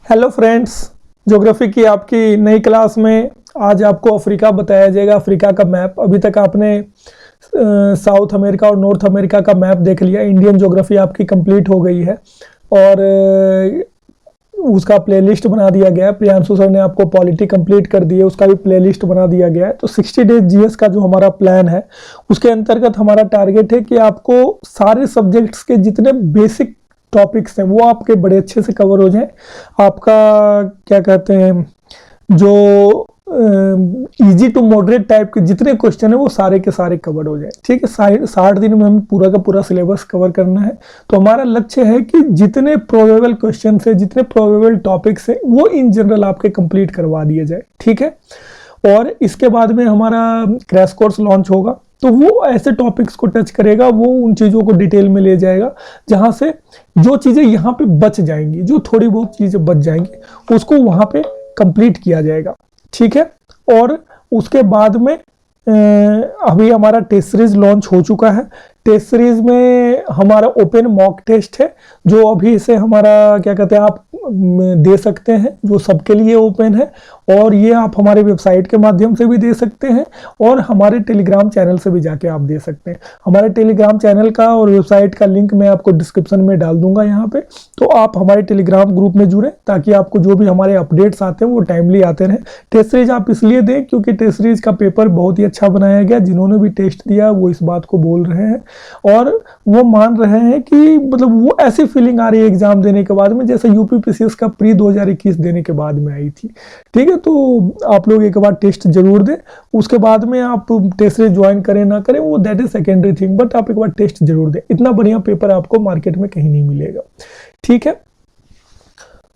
Hello friends, geography की आपकी नई क्लास में आज आपको अफ्रीका बताया जाएगा। अफ्रीका का मैप। अभी तक आपने साउथ अमेरिका और नॉर्थ अमेरिका का मैप देख लिया। इंडियन ज्योग्राफी आपकी कंप्लीट हो गई है और उसका प्लेलिस्ट बना दिया गया है। प्रियांशु सर ने आपको पॉलिटी कंप्लीट कर दी है, उसका भी प्लेलिस्ट बना दिया गया है। तो 60 डेज जीएस का जो हमारा प्लान है उसके अंतर्गत हमारा टारगेट है कि आपको सारे सब्जेक्ट्स के जितने बेसिक टॉपिक्स हैं वो आपके बड़े अच्छे से कवर हो जाए। आपका क्या कहते हैं, जो इजी टू मॉडरेट टाइप के जितने क्वेश्चन है वो सारे के सारे कवर हो जाए। ठीक है, 60 दिन में हमें पूरा का पूरा सिलेबस कवर करना है। तो हमारा लक्ष्य है कि जितने प्रोबेबल क्वेश्चन है, जितने प्रोबेबल टॉपिक्स है वो इन जनरल आपके कंप्लीट करवा दिए जाए। ठीक है, और इसके बाद में हमारा क्रैश कोर्स लॉन्च होगा तो वो ऐसे टॉपिक्स को टच करेगा, वो उन चीज़ों को डिटेल में ले जाएगा जहाँ से जो चीज़ें यहाँ पे बच जाएंगी, जो थोड़ी बहुत चीज़ें बच जाएंगी उसको वहाँ पे कंप्लीट किया जाएगा। ठीक है, और उसके बाद में अभी हमारा टेस्ट सीरीज लॉन्च हो चुका है। टेस्ट सीरीज में हमारा ओपन मॉक टेस्ट है जो अभी से हमारा क्या कहते हैं आप दे सकते हैं, जो सबके लिए ओपन है। और ये आप हमारे वेबसाइट के माध्यम से भी दे सकते हैं और हमारे टेलीग्राम चैनल से भी जाके आप दे सकते हैं। हमारे टेलीग्राम चैनल का और वेबसाइट का लिंक मैं आपको डिस्क्रिप्शन में डाल दूंगा यहाँ पे, तो आप हमारे टेलीग्राम ग्रुप में जुड़ें ताकि आपको जो भी हमारे अपडेट्स आते हैं वो टाइमली आते रहें। टेस्ट सीरीज आप इसलिए दें क्योंकि टेस्ट सीरीज का पेपर बहुत ही अच्छा बनाया गया। जिन्होंने भी टेस्ट दिया वो इस बात को बोल रहे हैं और वो मान रहे हैं कि मतलब वो ऐसी फीलिंग आ रही है एग्जाम देने के बाद में जैसे यूपीपीसीएस का प्री 2021 देने के बाद में आई थी। ठीक है, तो आप लोग एक बार टेस्ट जरूर दें। उसके बाद में आप टेस्ट सीरीज ज्वाइन करें ना करें वो that is secondary thing, but आप एक बार टेस्ट जरूर दें। इतना बढ़िया पेपर आपको मार्केट में कहीं नहीं मिलेगा। ठीक है,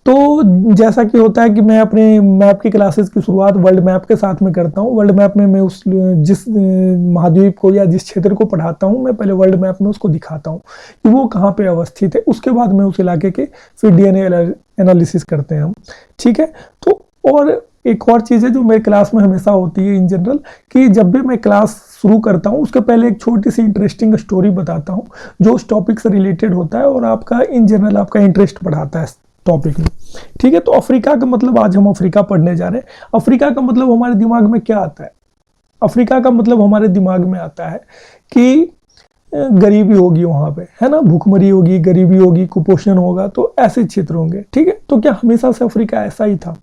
तो जैसा कि होता है कि मैं अपने मैप की क्लासेस की शुरुआत वर्ल्ड मैप के साथ में करता हूँ। वर्ल्ड मैप में मैं उस जिस महाद्वीप को या जिस क्षेत्र को पढ़ाता हूँ मैं पहले वर्ल्ड मैप में उसको दिखाता हूँ कि वो कहाँ पे अवस्थित है। उसके बाद में उस इलाके के फिर डीएनए एनालिसिस करते हैं हम। ठीक है, तो और एक और चीज़ है जो मेरे क्लास में हमेशा होती है इन जनरल कि जब भी मैं क्लास शुरू करता हूँ उसके पहले एक छोटी सी इंटरेस्टिंग स्टोरी बताता हूँ जो उस टॉपिक से रिलेटेड होता है और आपका इन जनरल आपका इंटरेस्ट बढ़ाता है टॉपिक में। ठीक है, तो अफ्रीका का मतलब आज हम अफ्रीका पढ़ने जा रहे हैं। अफ्रीका का मतलब हमारे दिमाग में क्या आता है? अफ्रीका का मतलब हमारे दिमाग में आता है कि गरीबी होगी वहां पे, है ना, भूखमरी होगी, गरीबी होगी, कुपोषण होगा, तो ऐसे क्षेत्र होंगे। ठीक है, तो क्या हमेशा से अफ्रीका ऐसा ही था?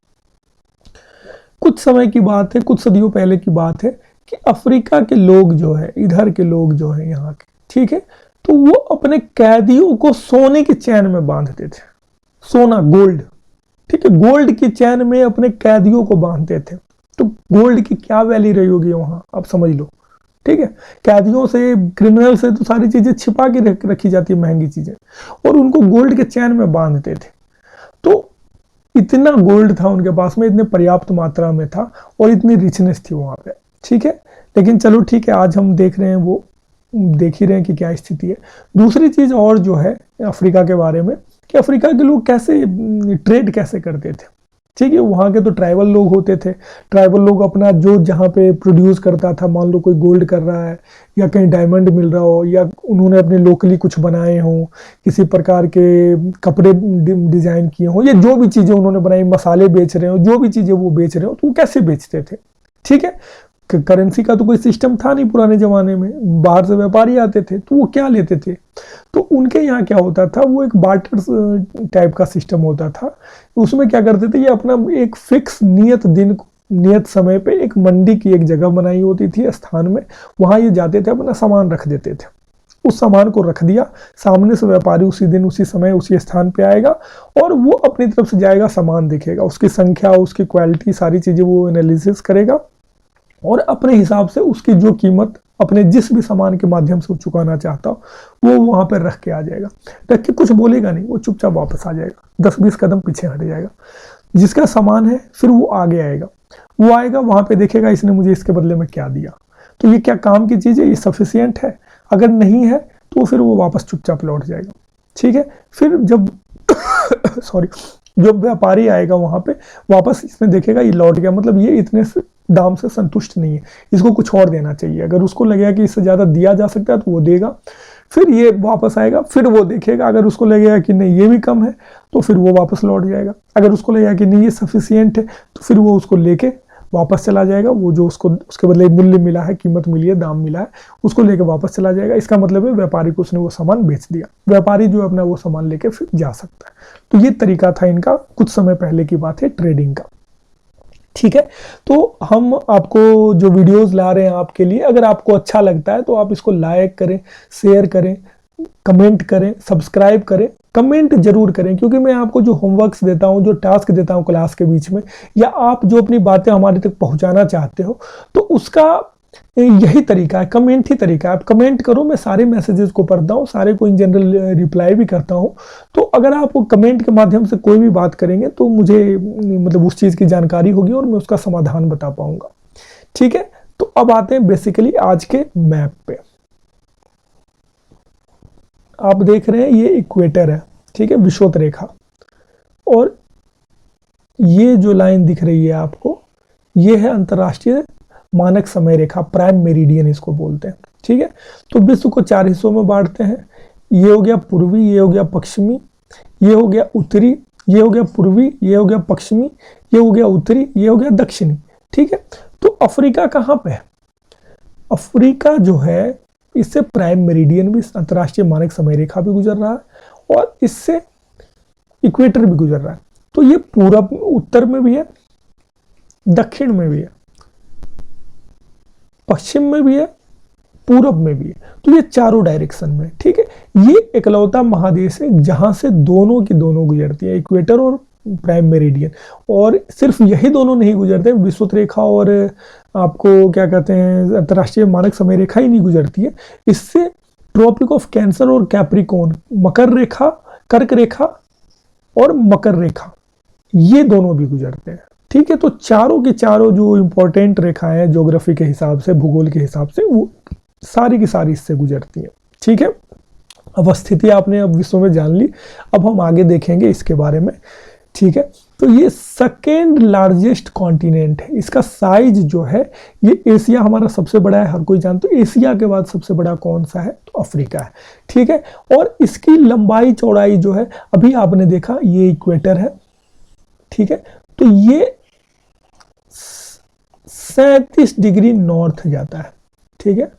कुछ समय की बात है, कुछ सदियों पहले की बात है कि अफ्रीका के लोग जो है, इधर के लोग जो है यहाँ के, ठीक है, तो वो अपने कैदियों को सोने की चैन में बांधते थे। सोना, गोल्ड, ठीक है, गोल्ड की चैन में अपने कैदियों को बांधते थे। तो गोल्ड की क्या वैल्यू रही होगी वहां, आप समझ लो। ठीक है, कैदियों से, क्रिमिनल से तो सारी चीजें छिपा के रखी जाती है, महंगी चीजें, और उनको गोल्ड के चैन में बांधते थे। तो इतना गोल्ड था उनके पास में, इतने पर्याप्त मात्रा में था और इतनी रिचनेस थी वहां पे। ठीक है, लेकिन चलो ठीक है, आज हम देख रहे हैं, वो देख ही रहे हैं कि क्या स्थिति है। दूसरी चीज और जो है अफ्रीका के बारे में कि अफ्रीका के लोग कैसे ट्रेड कैसे करते थे। ठीक है, वहाँ के तो ट्राइबल लोग होते थे। ट्राइबल लोग अपना जो जहाँ पे प्रोड्यूस करता था, मान लो कोई गोल्ड कर रहा है या कहीं डायमंड मिल रहा हो या उन्होंने अपने लोकली कुछ बनाए हों, किसी प्रकार के कपड़े डिजाइन किए हों या जो भी चीज़ें उन्होंने बनाई, मसाले बेच रहे हो, जो भी चीज़ें वो बेच रहे हो, तो वो कैसे बेचते थे? ठीक है, करेंसी का तो कोई सिस्टम था नहीं पुराने जमाने में, बाहर से व्यापारी आते थे तो वो क्या लेते थे, तो उनके यहाँ क्या होता था, वो एक बार्टर टाइप का सिस्टम होता था। उसमें क्या करते थे, ये अपना एक फिक्स नियत दिन, नियत समय पे एक मंडी की एक जगह बनाई होती थी स्थान में, वहां ये जाते थे, अपना सामान रख देते थे। उस सामान को रख दिया, सामने से व्यापारी उसी दिन उसी समय उसी स्थान पे आएगा और वो अपनी तरफ से जाएगा, सामान देखेगा, उसकी संख्या, उसकी क्वालिटी, सारी चीजें वो एनालिसिस करेगा और अपने हिसाब से उसकी जो कीमत अपने जिस भी सामान के माध्यम से वो चुकाना चाहता हो वो वहां पर रख के आ जाएगा। रख के कुछ बोलेगा नहीं, वो चुपचाप वापस आ जाएगा, 10-20 कदम पीछे हट जाएगा। जिसका सामान है फिर वो आगे आएगा, वो आएगा वहां पे देखेगा इसने मुझे इसके बदले में क्या दिया, तो ये क्या काम की चीज है, ये सफिशियंट है, अगर नहीं है तो फिर वो वापस चुपचाप लौट जाएगा। ठीक है, फिर जब सॉरी, जब व्यापारी आएगा वहां पे वापस, इसमें देखेगा ये लौट गया, मतलब ये इतने दाम से संतुष्ट नहीं है, इसको कुछ और देना चाहिए। अगर उसको लगेगा कि इससे ज़्यादा दिया जा सकता है तो वो देगा। फिर ये वापस आएगा, फिर वो देखेगा, अगर उसको लगेगा कि नहीं ये भी कम है तो फिर वो वापस लौट जाएगा, अगर उसको लगेगा कि नहीं ये सफिशियंट है तो फिर वो उसको लेके वापस चला जाएगा, वो जो उसको उसके बदले मूल्य मिला है, कीमत मिली है, दाम मिला है, उसको लेके वापस चला जाएगा। इसका मतलब है व्यापारी को उसने वो सामान बेच दिया, व्यापारी जो अपना वो सामान लेके फिर जा सकता है। तो ये तरीका था इनका, कुछ समय पहले की बात है, ट्रेडिंग का। ठीक है, तो हम आपको जो वीडियोस ला रहे हैं आपके लिए, अगर आपको अच्छा लगता है तो आप इसको लाइक करें, शेयर करें, कमेंट करें, सब्सक्राइब करें, कमेंट जरूर करें, क्योंकि मैं आपको जो होमवर्क्स देता हूं, जो टास्क देता हूं क्लास के बीच में, या आप जो अपनी बातें हमारे तक पहुंचाना चाहते हो, तो उसका यही तरीका है, कमेंट ही तरीका है। आप कमेंट करो, मैं सारे मैसेजेस को पढ़ता हूँ, सारे को इन जनरल रिप्लाई भी करता हूँ। तो अगर आप कमेंट के माध्यम से कोई भी बात करेंगे तो मुझे मतलब उस चीज़ की जानकारी होगी और मैं उसका समाधान बता पाऊंगा। ठीक है, तो अब आते हैं बेसिकली आज के मैप पे। आप देख रहे हैं ये इक्वेटर है, ठीक है, विषुवत रेखा, और ये जो लाइन दिख रही है आपको, ये है अंतरराष्ट्रीय मानक समय रेखा, प्राइम मेरिडियन इसको बोलते हैं। ठीक है, तो विश्व को 4 हिस्सों में बांटते हैं। ये हो गया पूर्वी, ये हो गया पश्चिमी, ये हो गया उत्तरी, ये हो गया पूर्वी, ये हो गया पश्चिमी, ये हो गया उत्तरी, ये हो गया दक्षिणी। ठीक है, तो अफ्रीका कहाँ पे है? अफ्रीका जो है, इससे प्राइम मेरिडियन भी, अंतरराष्ट्रीय मानक समय रेखा भी गुजर रहा है और इससे इक्वेटर भी गुजर रहा है। तो ये पूरब उत्तर में भी है, दक्षिण में भी है, पश्चिम में भी है, पूरब में भी है। तो ये चारों डायरेक्शन में। ठीक है, ये इकलौता महादेश है जहां से दोनों की दोनों गुजरती है, इक्वेटर और प्राइम मेरिडियन। और सिर्फ यही दोनों नहीं गुजरते, विषुवत रेखा और आपको क्या कहते हैं अंतरराष्ट्रीय मानक समय रेखा ही नहीं गुजरती है, इससे ट्रॉपिक ऑफ कैंसर और कैप्रिकॉर्न, मकर रेखा, कर्क रेखा और मकर रेखा, ये दोनों भी गुजरते हैं। ठीक है, तो चारों के चारों जो इंपॉर्टेंट रेखाएं हैं ज्योग्राफी के हिसाब से, भूगोल के हिसाब से, वो सारी की सारी इससे गुजरती हैं। ठीक है, अब स्थिति आपने अब विश्व में जान ली, अब हम आगे देखेंगे इसके बारे में। ठीक है, तो ये सेकेंड लार्जेस्ट कॉन्टिनेंट है, इसका साइज जो है, ये एशिया हमारा सबसे बड़ा है, हर कोई जानता है। एशिया के बाद सबसे बड़ा कौन सा है? तो अफ्रीका है। ठीक है, और इसकी लंबाई चौड़ाई जो है, अभी आपने देखा ये इक्वेटर है। ठीक है, तो ये 37 डिग्री नॉर्थ जाता है। ठीक है,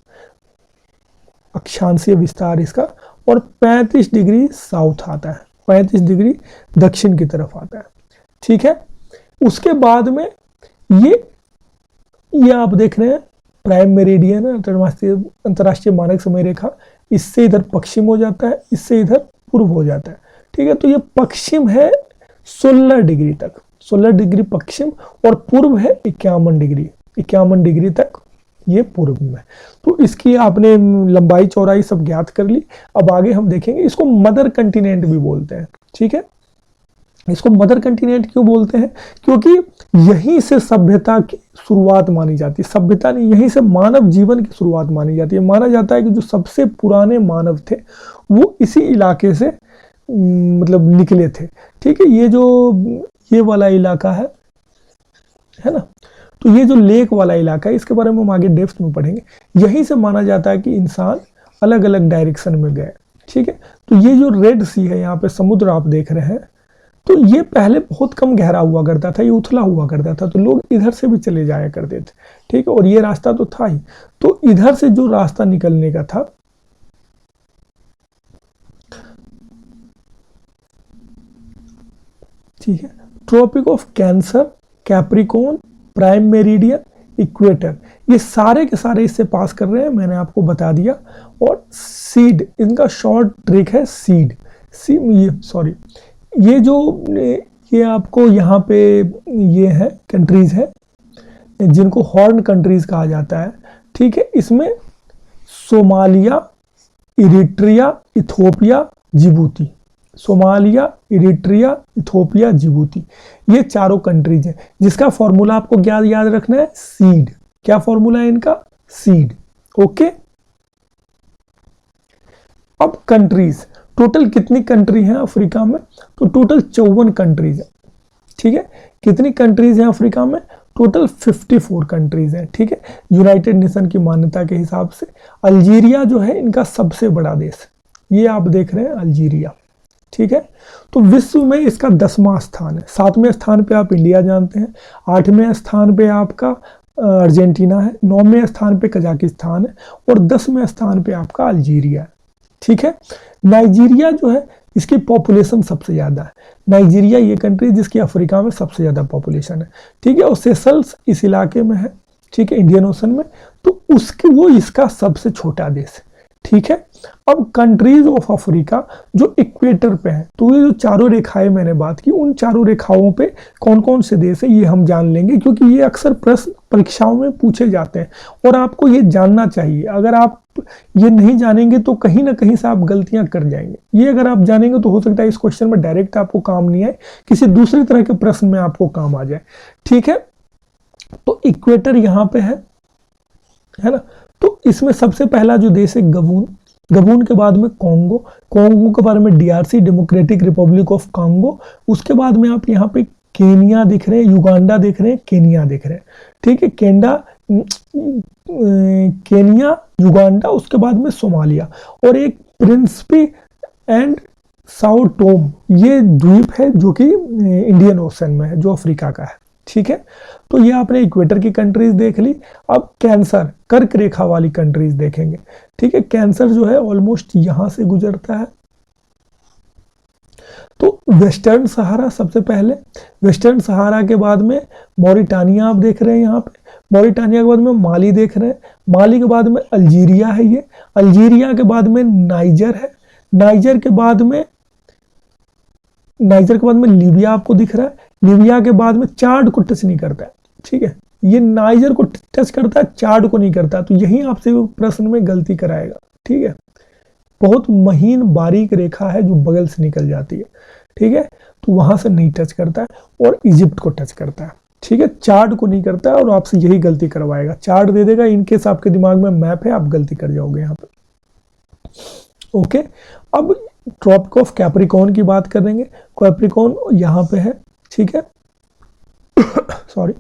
अक्षांशीय विस्तार इसका, और 35 डिग्री साउथ आता है, 35 डिग्री दक्षिण की तरफ आता है। ठीक है, उसके बाद में ये आप देख रहे हैं प्राइम मेरिडियन है, अंतरराष्ट्रीय मानक समय रेखा, इससे इधर पश्चिम हो जाता है, इससे इधर पूर्व हो जाता है। ठीक है, तो ये पश्चिम है 16 डिग्री तक, 16 डिग्री पश्चिम, और पूर्व है 51 डिग्री, 51 डिग्री तक ये पूर्व में। तो इसकी आपने लंबाई चौड़ाई सब ज्ञात कर ली। अब आगे हम देखेंगे, इसको मदर कंटिनेंट भी बोलते हैं। ठीक है, इसको मदर कंटिनेंट क्यों बोलते हैं? क्योंकि यहीं से सभ्यता की शुरुआत मानी जाती है, सभ्यता नहीं, यहीं से मानव जीवन की शुरुआत मानी जाती है। माना जाता है कि जो सबसे पुराने मानव थे वो इसी इलाके से मतलब निकले थे। ठीक है, ये वाला इलाका है ना, तो ये जो लेक वाला इलाका है, इसके बारे में हम आगे डेप्थ में पढ़ेंगे। यहीं से माना जाता है कि इंसान अलग अलग डायरेक्शन में गए। ठीक है, तो ये जो रेड सी है, यहाँ पे समुद्र आप देख रहे हैं, तो ये पहले बहुत कम गहरा हुआ करता था, ये उथला हुआ करता था, तो लोग इधर से भी चले जाया करते थे। ठीक है, और ये रास्ता तो था ही, तो इधर से जो रास्ता निकलने का था, ठीक है, tropic of cancer, Capricorn, prime meridian, equator, ये सारे के सारे इससे पास कर रहे हैं, मैंने आपको बता दिया। और सीड, इनका शॉर्ट ट्रिक है सीड, ये आपको यहाँ पे ये है कंट्रीज है जिनको हॉर्न कंट्रीज कहा जाता है। ठीक है, इसमें Somalia, Eritrea, Ethiopia, Djibouti, Somalia, Eritrea, Ethiopia, Djibouti, ये चारों कंट्रीज हैं, जिसका फॉर्मूला आपको क्या याद रखना है? सीड। क्या फॉर्मूला है इनका? सीड। ओके, अब कंट्रीज, टोटल कितनी कंट्री हैं अफ्रीका में? तो टोटल 54 कंट्रीज है। ठीक है, कितनी कंट्रीज हैं अफ्रीका में? टोटल 54 कंट्रीज हैं, ठीक है, यूनाइटेड नेशन की मान्यता के हिसाब से। अल्जीरिया जो है इनका सबसे बड़ा देश, ये आप देख रहे हैं अल्जीरिया, ठीक है। तो विश्व में इसका 10वां स्थान है। 7वें स्थान पे आप इंडिया जानते हैं, 8वें स्थान पे आपका अर्जेंटीना है, 9वें स्थान पे कजाकिस्तान है और 10वें स्थान पे आपका अल्जीरिया है, ठीक है। नाइजीरिया जो है इसकी पॉपुलेशन सबसे ज़्यादा है। नाइजीरिया ये कंट्री जिसकी अफ्रीका में सबसे ज़्यादा पॉपुलेशन है, ठीक है। और सेशल्स इस इलाके में है, ठीक है, इंडियन ओशन में। तो उसकी वो इसका सबसे छोटा देश है, ठीक है। अब कंट्रीज ऑफ अफ्रीका जो इक्वेटर पे हैं, तो ये जो चारों रेखाएं मैंने बात की, उन चारों रेखाओं पे कौन कौन से देश है ये हम जान लेंगे, क्योंकि ये अक्सर प्रश्न परीक्षाओं में पूछे जाते हैं और आपको ये जानना चाहिए। अगर आप ये नहीं जानेंगे तो कहीं ना कहीं से आप गलतियां कर जाएंगे। ये अगर आप जानेंगे तो हो सकता है इस क्वेश्चन में डायरेक्ट आपको काम नहीं आए, किसी दूसरे तरह के प्रश्न में आपको काम आ जाए, ठीक है। तो इक्वेटर यहाँ पे है ना। तो इसमें सबसे पहला जो देश है गबून, गबून के बाद में कॉन्गो, कॉन्गो के बाद में DRC democratic Republic of Congo, उसके बाद में आप यहाँ पे केनिया दिख रहे हैं, युगांडा दिख रहे हैं, केनिया दिख रहे हैं, ठीक है। केनिया, युगांडा, उसके बाद में सोमालिया और एक प्रिंसिपी एंड साओ टोम, ये द्वीप है जो कि इंडियन ओशन में है, जो अफ्रीका का है, ठीक है। तो ये आपने इक्वेटर की कंट्रीज देख ली। अब कैंसर, कर्क रेखा वाली कंट्रीज देखेंगे, ठीक है। कैंसर जो है ऑलमोस्ट यहां से गुजरता है। तो वेस्टर्न सहारा सबसे पहले, वेस्टर्न सहारा के बाद में मॉरिटानिया आप देख रहे हैं यहाँ पे, मॉरिटानिया के बाद में माली देख रहे हैं, माली के बाद में अल्जीरिया है, ये अल्जीरिया के बाद में नाइजर है, नाइजर के बाद में लीबिया आपको दिख रहा है, लीबिया के बाद में चाड को टच नहीं करता है, ठीक है। ये नाइजर को टच करता है, चाड को नहीं करता, तो यही आपसे प्रश्न में गलती कराएगा, ठीक है। बहुत महीन बारीक रेखा है जो बगल से निकल जाती है, ठीक है। तो वहां से नहीं टच करता है और इजिप्ट को टच करता है, ठीक है। चार्ट को नहीं करता है और आपसे यही गलती करवाएगा, चार्ट दे देगा, इनकेस आपके दिमाग में मैप है आप गलती कर जाओगे यहाँ पे, ओके। अब ट्रॉपिक ऑफ कैप्रिकॉर्न की बात करेंगे, कैप्रिकॉर्न यहाँ पे है, ठीक है सॉरी,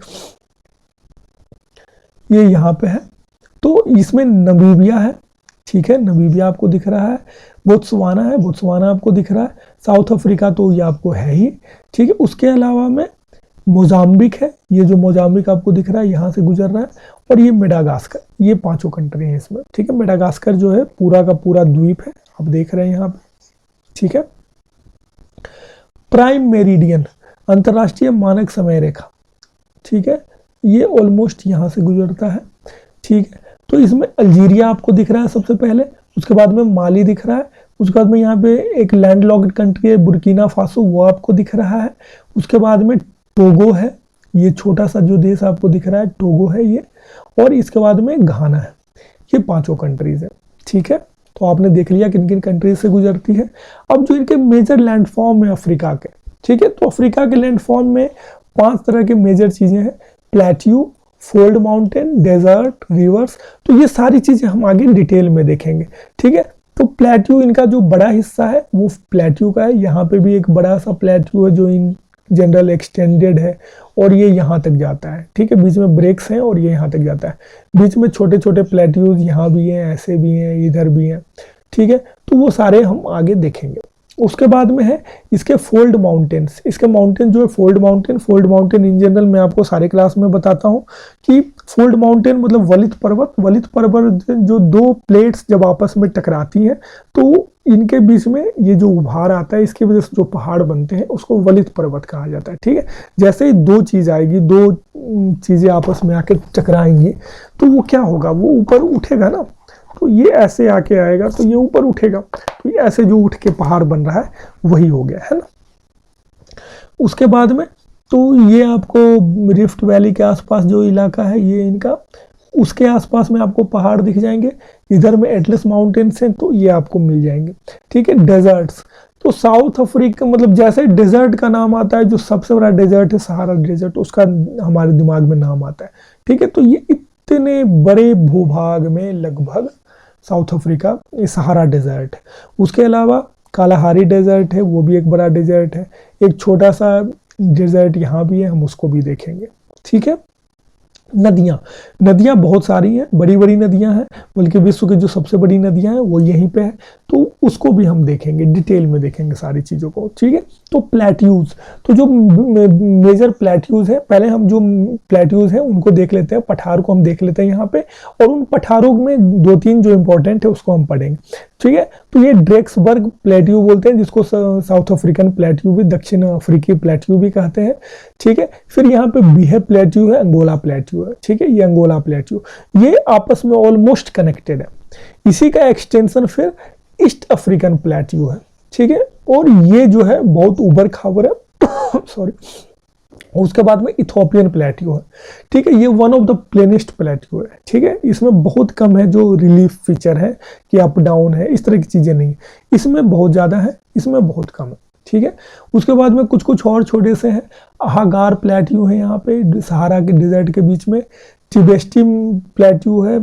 ये यहाँ पे है। तो इसमें नमीबिया है, ठीक है, नमीबिया आपको दिख रहा है, बोत्सवाना है, बोत्सवाना आपको दिख रहा है, साउथ अफ्रीका तो ये आपको है ही, ठीक है। उसके अलावा में मोजाम्बिक है, ये जो मोजाम्बिक आपको दिख रहा है यहाँ से गुजर रहा है, और ये मेडागास्कर, ये 5 कंट्री हैं इसमें, ठीक है। मेडागास्कर जो है पूरा का पूरा द्वीप है, आप देख रहे हैं यहाँ पे, ठीक है। प्राइम मेरिडियन, अंतरराष्ट्रीय मानक समय रेखा, ठीक है, ये ऑलमोस्ट यहाँ से गुजरता है, ठीक है। तो इसमें अल्जीरिया आपको दिख रहा है सबसे पहले, उसके बाद में माली दिख रहा है, उसके बाद में यहाँ पे एक लैंडलॉक्ड कंट्री है बुर्किना फासो, वो आपको दिख रहा है, उसके बाद में टोगो है, ये छोटा सा जो देश आपको दिख रहा है टोगो है ये, और इसके बाद में घाना है। ये 5 कंट्रीज है, ठीक है। तो आपने देख लिया किन किन कंट्रीज से गुजरती है। अब जो इनके मेजर लैंडफॉर्म है अफ्रीका के, ठीक है, तो अफ्रीका के लैंडफॉर्म में 5 तरह के मेजर चीजें हैं, plateau, fold mountain, desert, rivers. तो ये सारी चीजें हम आगे डिटेल में देखेंगे, ठीक है। तो प्लेट्यू इनका जो बड़ा हिस्सा है वो प्लेट्यू का है, यहाँ पे भी एक बड़ा सा प्लेट्यू है जो इन जनरल एक्सटेंडेड है और ये यहाँ तक जाता है, ठीक है, बीच में ब्रेक्स हैं और ये यहाँ तक जाता है, बीच में छोटे छोटे प्लेट्यूज यहाँ भी हैं, ऐसे भी हैं, इधर भी हैं, ठीक है। तो वो सारे हम आगे देखेंगे। उसके बाद में है इसके फोल्ड माउंटेन्स, इसके माउंटेन जो है फोल्ड माउंटेन इन जनरल मैं आपको सारे क्लास में बताता हूँ कि फोल्ड माउंटेन मतलब वलित पर्वत जो 2 प्लेट्स जब आपस में टकराती हैं तो इनके बीच में ये जो उभार आता है इसकी वजह से जो पहाड़ बनते हैं उसको वलित पर्वत कहा जाता है, ठीक है। जैसे ही 2 चीज आएगी, 2 चीजें आपस में आके टकराएंगी तो वो क्या होगा, वो ऊपर उठेगा ना, तो ये ऐसे आके आएगा तो ये ऊपर उठेगा, तो ये ऐसे जो उठ के पहाड़ बन रहा है वही हो गया है ना। उसके बाद में तो ये आपको रिफ्ट वैली के आसपास जो इलाका है ये इनका, उसके आसपास में आपको पहाड़ दिख जाएंगे, इधर में एटलस माउंटेन्स हैं तो ये आपको मिल जाएंगे, ठीक है। डेजर्ट्स, तो साउथ अफ्रीका मतलब जैसे डेजर्ट का नाम आता है, जो सबसे बड़ा डेजर्ट है सहारा डेजर्ट, उसका हमारे दिमाग में नाम आता है, ठीक है। तो ये इतने बड़े भूभाग में लगभग साउथ अफ्रीका ये सहारा डेजर्ट है। उसके अलावा कालाहारी डेजर्ट है, वो भी एक बड़ा डेजर्ट है, एक छोटा सा डेजर्ट यहाँ भी है, हम उसको भी देखेंगे, ठीक है। नदियाँ बहुत सारी हैं, बड़ी बड़ी नदियाँ हैं, बल्कि विश्व की जो सबसे बड़ी नदियाँ हैं वो यहीं पे है, तो उसको भी हम देखेंगे, डिटेल में देखेंगे सारी चीज़ों को, ठीक है। तो प्लेट्यूज, तो जो मेजर प्लेट्यूज है, पहले हम जो प्लेट्यूज हैं उनको देख लेते हैं, पठार को हम देख लेते हैं यहाँ पे, और उन पठारों में 2-3 जो इंपॉर्टेंट है उसको हम पढ़ेंगे, ठीक है। तो ये ड्रेक्सबर्ग प्लेट्यू बोलते हैं, जिसको साउथ अफ्रीकन प्लेट्यू भी, दक्षिण अफ्रीकी प्लेट्यू भी कहते हैं, ठीक है। फिर यहाँ पे बिहे प्लेट्यू है, अंगोला प्लेट्यू है, ठीक है, ये अंगोला प्लेट्यू, ये आपस में ऑलमोस्ट कनेक्टेड है। इसी का एक्सटेंशन फिर ईस्ट अफ्रीकन प्लेट्यू है, ठीक है, और ये जो है बहुत उबर खाबर है सॉरी। उसके बाद में इथोपियन प्लेट्यू है, ठीक है, ये वन ऑफ द प्लेनेस्ट प्लेट्यू है, ठीक है। इसमें बहुत कम है जो रिलीफ फीचर है कि अप डाउन है, इस तरह की चीजें नहीं, इसमें बहुत ज्यादा है, इसमें बहुत कम है, ठीक है। उसके बाद में कुछ कुछ और छोटे से हैं, हागार प्लेट्यू है यहाँ पे सहारा के डिजर्ट के बीच में, टिबेस्टी प्लेट्यू है,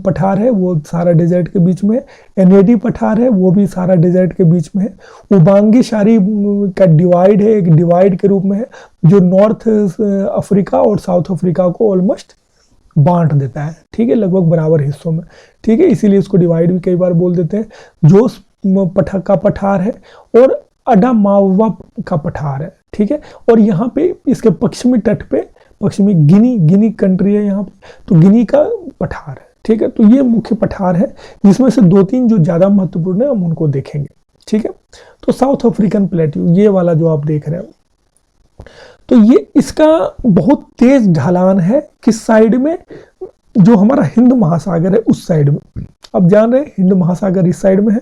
पठार है, वो सारा डेजर्ट के बीच में, एनेडी पठार है, वो भी सारा डेजर्ट के बीच में है। उबांगी शारी का डिवाइड है, एक डिवाइड के रूप में है, जो नॉर्थ अफ्रीका और साउथ अफ्रीका को ऑलमोस्ट बांट देता है, ठीक है, लगभग बराबर हिस्सों में, ठीक है, इसीलिए इसको डिवाइड भी कई बार बोल देते हैं। जोस का पठार है और अडामावा का पठार है, ठीक है, और यहाँ पे इसके पश्चिमी तट पे, पश्चिमी गिनी कंट्री है यहाँ पे, तो गिनी का पठार है, ठीक है। तो ये मुख्य पठार है, जिसमें से 2-3 जो ज्यादा महत्वपूर्ण है हम उनको देखेंगे, ठीक है। तो साउथ अफ्रीकन प्लेट्यू, ये वाला जो आप देख रहे हो, तो ये इसका बहुत तेज ढलान है, किस साइड में, जो हमारा हिंद महासागर है उस साइड में। अब जान रहे हैं हिंद महासागर इस साइड में है,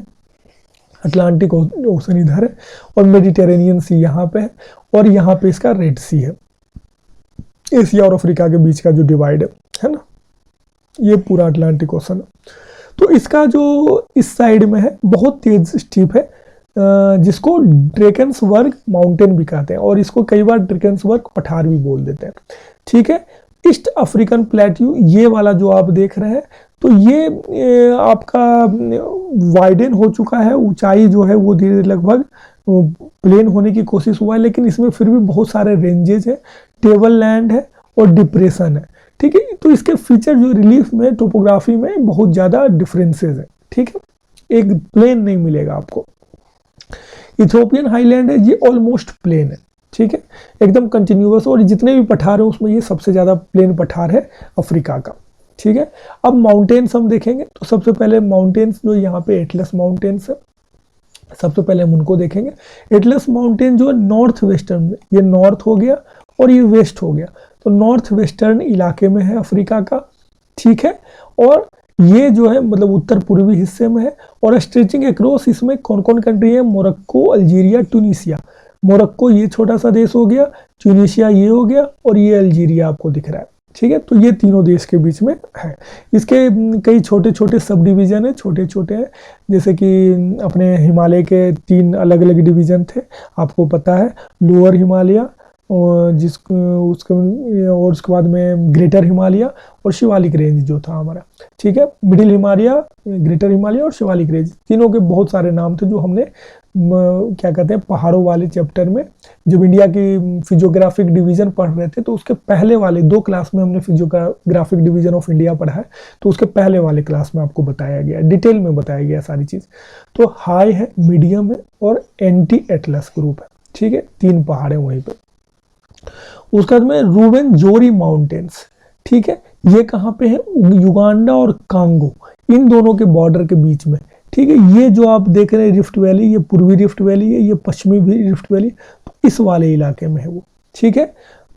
अटलांटिक ओशन इधर है, और मेडिटेरेनियन सी यहाँ पे है, और यहाँ पे इसका रेड सी है, एशिया और अफ्रीका के बीच का जो डिवाइड है ना, ये पूरा अटलांटिक ओशन है। तो इसका जो इस साइड में है बहुत तेज स्टीप है, जिसको ड्रेकन्सबर्ग माउंटेन भी कहते हैं, और इसको कई बार ड्रेकन्सबर्ग पठार भी बोल देते हैं, ठीक है। ईस्ट अफ्रीकन प्लेट्यू, ये वाला जो आप देख रहे हैं, तो ये आपका वाइडन हो चुका है, ऊंचाई जो है वो धीरे लगभग प्लेन होने की कोशिश हुआ है, लेकिन इसमें फिर भी बहुत सारे रेंजेस है, टेबल लैंड है और डिप्रेशन है, ठीक है। तो इसके फीचर जो रिलीफ में, टोपोग्राफी में बहुत ज़्यादा डिफरेंसेस है, ठीक है, एक प्लेन नहीं मिलेगा आपको। इथोपियन हाईलैंड है, ये ऑलमोस्ट प्लेन है, ठीक है, एकदम कंटिन्यूअस, और जितने भी पठार हैं उसमें ये सबसे ज़्यादा प्लेन पठार है अफ्रीका का, ठीक है। अब माउंटेन्स हम देखेंगे, तो सबसे पहले माउंटेन्स जो यहाँ पे एटलस माउंटेन्स है, सबसे पहले हम उनको देखेंगे। एटलस माउंटेन जो है नॉर्थ वेस्टर्न में, ये नॉर्थ हो गया और ये वेस्ट हो गया, तो नॉर्थ वेस्टर्न इलाके में है अफ्रीका का, ठीक है, और ये जो है मतलब उत्तर पूर्वी हिस्से में है, और स्ट्रेचिंग अक्रॉस इसमें कौन कौन कंट्री है, मोरक्को, अल्जीरिया, ट्यूनीशिया। मोरक्को ये छोटा सा देश हो गया, ट्यूनीशिया ये हो गया, और ये अल्जीरिया आपको दिख रहा है, ठीक है। तो ये तीनों देश के बीच में है। इसके कई छोटे छोटे सब डिवीजन है, छोटे छोटे हैं, जैसे कि अपने हिमालय के 3 अलग अलग डिवीजन थे, आपको पता है, लोअर हिमालय और और उसके बाद में ग्रेटर हिमालय और शिवालिक रेंज जो था हमारा, ठीक है, मिडिल हिमालय, ग्रेटर हिमालय और शिवालिक रेंज, तीनों के बहुत सारे नाम थे जो हमने क्या कहते हैं पहाड़ों वाले चैप्टर में, जब इंडिया की फिजियोग्राफिक डिवीजन पढ़ रहे थे, तो उसके पहले वाले 2 क्लास में हमने फिजियोग्राफिक डिवीजन ऑफ इंडिया पढ़ा है, तो उसके पहले वाले क्लास में आपको बताया गया, डिटेल में बताया गया सारी चीज़। तो हाई है, मीडियम है और एंटी एटलस ग्रुप है, ठीक है, 3 पहाड़ है वहीं पर। उसके बाद में रूवेनजोरी माउंटेन्स, ठीक है, ये कहाँ पे है, युगांडा और कांगो, इन दोनों के बॉर्डर के बीच में, ठीक है। ये जो आप देख रहे हैं रिफ्ट वैली, ये पूर्वी रिफ्ट वैली है, ये पश्चिमी भी रिफ्ट वैली, तो इस वाले इलाके में है वो, ठीक है,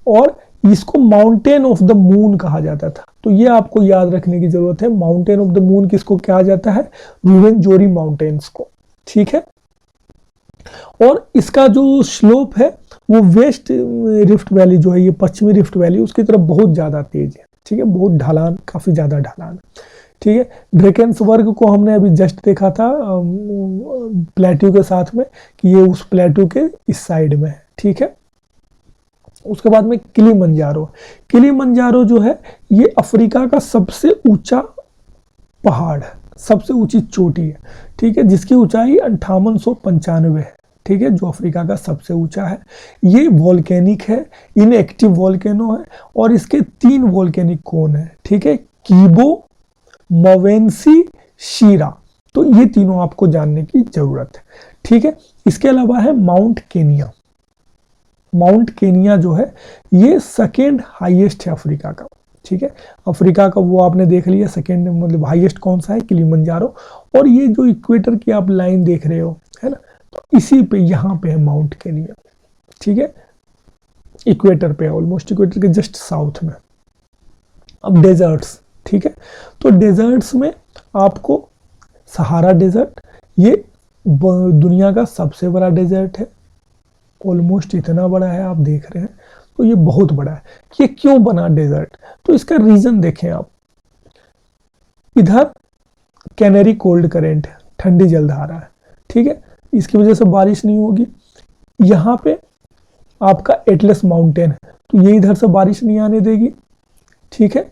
और इसको माउंटेन ऑफ द मून कहा जाता था, तो ये आपको याद रखने की जरूरत है, माउंटेन ऑफ द मून किसको कहा जाता है, रूवेनजोरी माउंटेन्स को, ठीक है। और इसका जो स्लोप है वो वेस्ट रिफ्ट वैली जो है, ये पश्चिमी रिफ्ट वैली, उसकी तरफ बहुत ज़्यादा तेज है, ठीक है, बहुत ढलान, काफ़ी ज़्यादा ढलान, ठीक है। ड्रेकन्सबर्ग को हमने अभी जस्ट देखा था प्लेट्यू के साथ में, कि ये उस प्लेट्यू के इस साइड में है, ठीक है। उसके बाद में किलिमंजारो, किलिमंजारो जो है ये अफ्रीका का सबसे ऊंचा पहाड़ है, सबसे ऊंची चोटी है, ठीक है, जिसकी ऊंचाई 5895 है, ठीक है, जो अफ्रीका का सबसे ऊंचा है। ये वॉल्केनिक है, इनएक्टिव वॉल्केनो है, और इसके 3 वॉल्केनिक कोन है, ठीक है, कीबो, मवेंसी, शीरा। तो ये तीनों आपको जानने की जरूरत है, ठीक है। इसके अलावा है माउंट केनिया। माउंट केनिया जो है ये सेकेंड हाईएस्ट है अफ्रीका का, ठीक है। अफ्रीका का वो आपने देख लिया, सेकेंड मतलब हाईएस्ट कौन सा है, किलिमंजारो। और ये जो इक्वेटर की आप लाइन देख रहे हो, है ना, तो इसी पे यहाँ पे है माउंट केनिया, ठीक है, इक्वेटर पे, ऑलमोस्ट इक्वेटर के जस्ट साउथ में। अब डेजर्ट्स, ठीक है, तो डेजर्ट्स में आपको सहारा डेजर्ट, ये दुनिया का सबसे बड़ा डेजर्ट है, ऑलमोस्ट इतना बड़ा है, आप देख रहे हैं, तो ये बहुत बड़ा है। ये क्यों बना डेजर्ट, तो इसका रीजन देखें आप। इधर कैनरी कोल्ड करेंट है, ठंडी जलधारा है, ठीक है, इसकी वजह से बारिश नहीं होगी। यहाँ पे आपका एटलस माउंटेन है, तो ये इधर से बारिश नहीं आने देगी, ठीक है।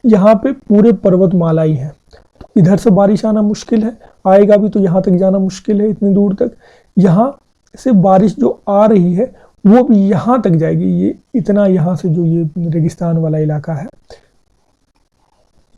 यहाँ पे पूरे पर्वतमाला ही है, तो इधर से बारिश आना मुश्किल है, आएगा भी तो यहाँ तक जाना मुश्किल है, इतनी दूर तक। यहाँ से बारिश जो आ रही है वो भी यहाँ तक जाएगी, ये इतना यहाँ से जो ये रेगिस्तान वाला इलाका है,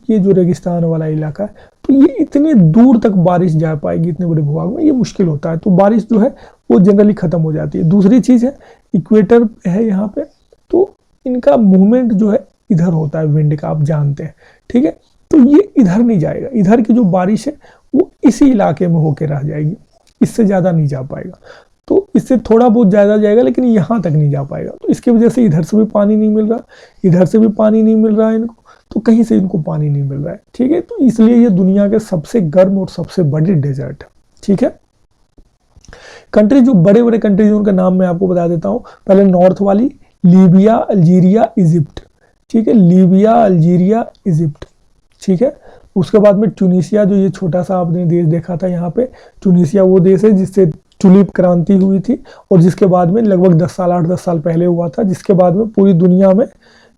ये जो रेगिस्तान वाला इलाका है, तो ये इतने दूर तक बारिश जा पाएगी, इतने बड़े भूभाग में ये मुश्किल होता है, तो बारिश जो है वो जनरली खत्म हो जाती है। दूसरी चीज़ है इक्वेटर है यहाँ पे, तो इनका मूवमेंट जो है इधर होता है विंड का, आप जानते हैं, ठीक है, तो ये इधर नहीं जाएगा, इधर की जो बारिश है वो इसी इलाके में होकर रह जाएगी, इससे ज़्यादा नहीं जा पाएगा। तो इससे थोड़ा बहुत ज़्यादा जाएगा लेकिन यहाँ तक नहीं जा पाएगा, तो इसकी वजह से इधर से भी पानी नहीं मिल रहा, इधर से भी पानी नहीं मिल रहा है इनको, तो कहीं से इनको पानी नहीं मिल रहा है, ठीक है। तो इसलिए ये दुनिया के सबसे गर्म और सबसे बड़ी डेजर्ट है, ठीक है। कंट्री जो बड़े बड़े कंट्रीज उनका नाम मैं आपको बता देता हूँ। पहले नॉर्थ वाली लीबिया, अल्जीरिया, इजिप्ट, ठीक है, लीबिया, अल्जीरिया, इजिप्ट, ठीक है। उसके बाद में ट्यूनीशिया, जो ये छोटा सा आपने देश देखा था यहाँ पे, ट्यूनीशिया वो देश है जिससे टुलिप क्रांति हुई थी, और जिसके बाद में लगभग 10 साल 8-10 साल पहले हुआ था, जिसके बाद में पूरी दुनिया में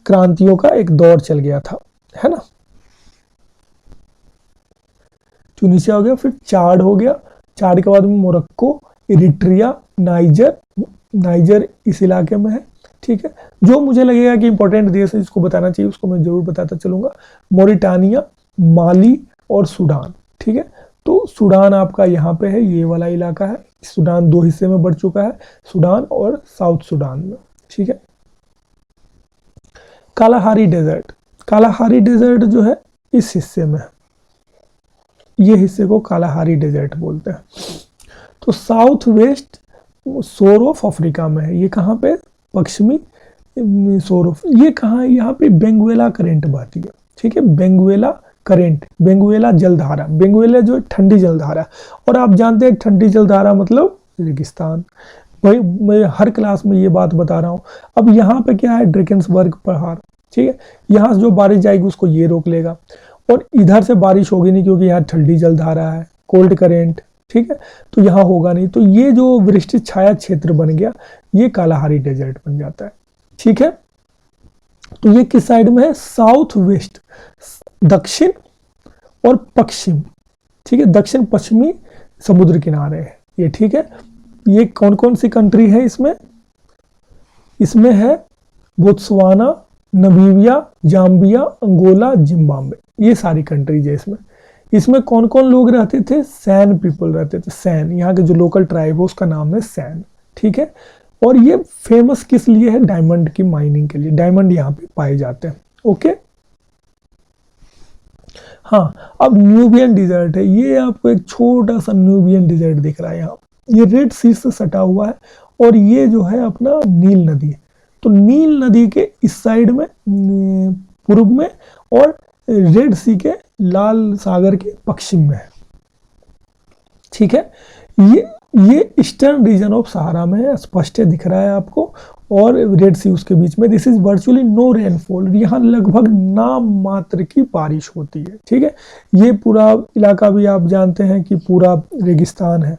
क्रांतियों का एक दौर चल गया था, है ना। ट्यूनीशिया हो गया, फिर चाड हो गया, चाड के बाद में मोरक्को, इरिट्रिया, नाइजर इस इलाके में है, ठीक है। जो मुझे लगेगा कि इंपॉर्टेंट देश है जिसको बताना चाहिए उसको मैं जरूर बताता चलूंगा, मोरिटानिया, माली और सूडान, ठीक है। तो सूडान आपका यहाँ पे है, ये वाला इलाका है। सूडान 2 हिस्से में बढ़ चुका है, सूडान और साउथ सूडान में, ठीक है। कालाहारी डेजर्ट, कालाहारी डेजर्ट जो है इस हिस्से में, ये हिस्से को कालाहारी डेजर्ट बोलते हैं। तो साउथ वेस्ट शोर ऑफ अफ्रीका में है, ये कहाँ पे, पश्चिमी शोर ऑफ, ये कहाँ है, यहाँ पे बेंगुएला करेंट बहती है, ठीक है, बेंगुएला करेंट, बेंगुएला जलधारा, बेंगुएला जो हर जलधारा, और आप जानते हैं ठंडी जलधारा मतलब रेगिस्तान। भाई मैं हर क्लास में ये बात बता रहा हूँ। अब यहाँ पे क्या है, ड्रेकेंसबर्ग पहाड़, ठीक है, यहाँ से जो बारिश जाएगी उसको ये रोक लेगा, और इधर से बारिश होगी नहीं क्योंकि यहाँ ठंडी जलधारा है, कोल्ड करेंट, ठीक है, तो यहाँ होगा नहीं, तो ये जो वृष्टि छाया क्षेत्र बन गया ये कालाहारी डेजर्ट बन जाता है, ठीक है। तो ये किस साइड में है, साउथ वेस्ट, दक्षिण और पश्चिम, ठीक है, दक्षिण पश्चिमी समुद्र किनारे है ये, ठीक है। ये कौन कौन सी कंट्री है इसमें, इसमें है Botswana, Namibia, Zambia, Angola, Zimbabwe, ये सारी कंट्रीज है इसमें। इसमें कौन कौन लोग रहते थे, सैन पीपल रहते थे, सैन, यहाँ के जो लोकल ट्राइब है उसका नाम है सैन, ठीक है। और ये फेमस किस लिए है, डायमंड की माइनिंग के लिए, डायमंड यहाँ पे पाए जाते हैं, ओके। हाँ, अब न्यूबियन डिजर्ट है, ये आपको एक छोटा सा न्यूबियन डिजर्ट दिख रहा है यहाँ, ये रेड सी से सटा हुआ है, और ये जो है अपना नील नदी है। तो नील नदी के इस साइड में पूर्व में, और रेड सी के लाल सागर के पश्चिम में है, ठीक है। ये ईस्टर्न रीजन ऑफ सहारा में है, स्पष्ट है, दिख रहा है आपको, और रेड सी उसके बीच में। This is virtually no rainfall, यहाँ लगभग नाम मात्र की बारिश होती है, ठीक है। ये पूरा इलाका भी आप जानते हैं कि पूरा रेगिस्तान है,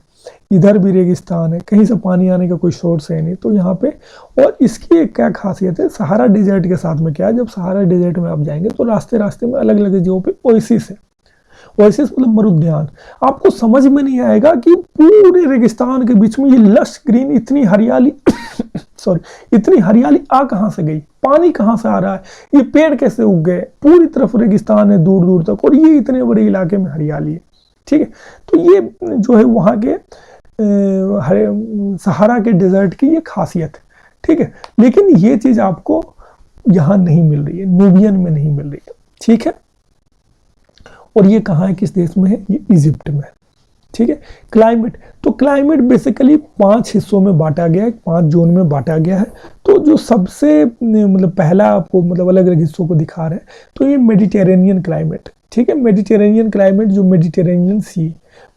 इधर भी रेगिस्तान है, कहीं से पानी आने का कोई सोर्स है नहीं, तो यहाँ पे। और इसकी एक क्या खासियत है, सहारा डेजर्ट के साथ में क्या है, जब सहारा डेजर्ट में आप जाएंगे तो रास्ते रास्ते में अलग अलग जगहों पे ओएसिस है, ओएसिस मतलब मरुद्यान। आपको समझ में नहीं आएगा कि पूरे रेगिस्तान के बीच में ये लश ग्रीन इतनी हरियाली सॉरी इतनी हरियाली आ कहां से गई, पानी कहां से आ रहा है, ये पेड़ कैसे उग गए, पूरी तरफ रेगिस्तान है दूर दूर तक और ये इतने बड़े इलाके में हरियाली है। ठीक है, तो ये जो है वहां के सहारा के डेजर्ट की ये खासियत है। ठीक है, लेकिन ये चीज आपको यहां नहीं मिल रही है, नूबियन में नहीं मिल रही है। ठीक है, और ये कहाँ है, किस देश में है, ये इजिप्ट में है। ठीक है, क्लाइमेट, तो क्लाइमेट बेसिकली 5 हिस्सों में बांटा गया है, 5 जोन में बांटा गया है। तो जो सबसे मतलब पहला आपको मतलब अलग अलग हिस्सों को दिखा रहे हैं, तो ये मेडिटेरेनियन क्लाइमेट। ठीक है, मेडिटेरेनियन क्लाइमेट जो मेडिटेरेनियन सी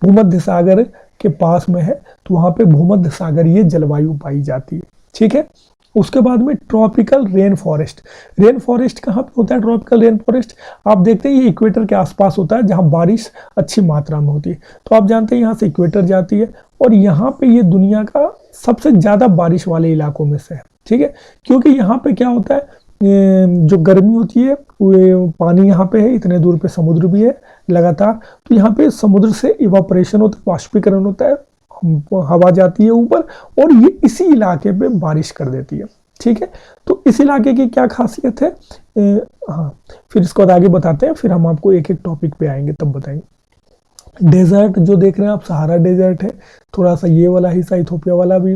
भूमध्य सागर के पास में है, तो वहाँ पे भूमध्य सागरीय जलवायु पाई जाती है। ठीक है, उसके बाद में tropical rain forest. Rain forest कहाँ पे होता है, ट्रॉपिकल रेन फॉरेस्ट आप देखते हैं ये इक्वेटर के आसपास होता है, जहाँ बारिश अच्छी मात्रा में होती है। तो आप जानते हैं यहाँ से इक्वेटर जाती है और यहाँ पे ये दुनिया का सबसे ज़्यादा बारिश वाले इलाकों में से है। ठीक है, क्योंकि यहाँ पे क्या होता है, जो गर्मी होती है वो पानी यहाँ पे है, इतने दूर पे समुद्र भी है लगातार, तो यहाँ पे समुद्र से इवापोरेशन होता है, वाष्पीकरण होता है, हवा जाती है ऊपर और ये इसी इलाके पे बारिश कर देती है। ठीक है, तो इस इलाके की क्या खासियत है, हाँ फिर इसको आगे बताते हैं, फिर हम आपको एक एक टॉपिक पे आएंगे तब बताएंगे। डेजर्ट जो देख रहे हैं आप, सहारा डेजर्ट है, थोड़ा सा ये वाला हिस्सा इथोपिया वाला भी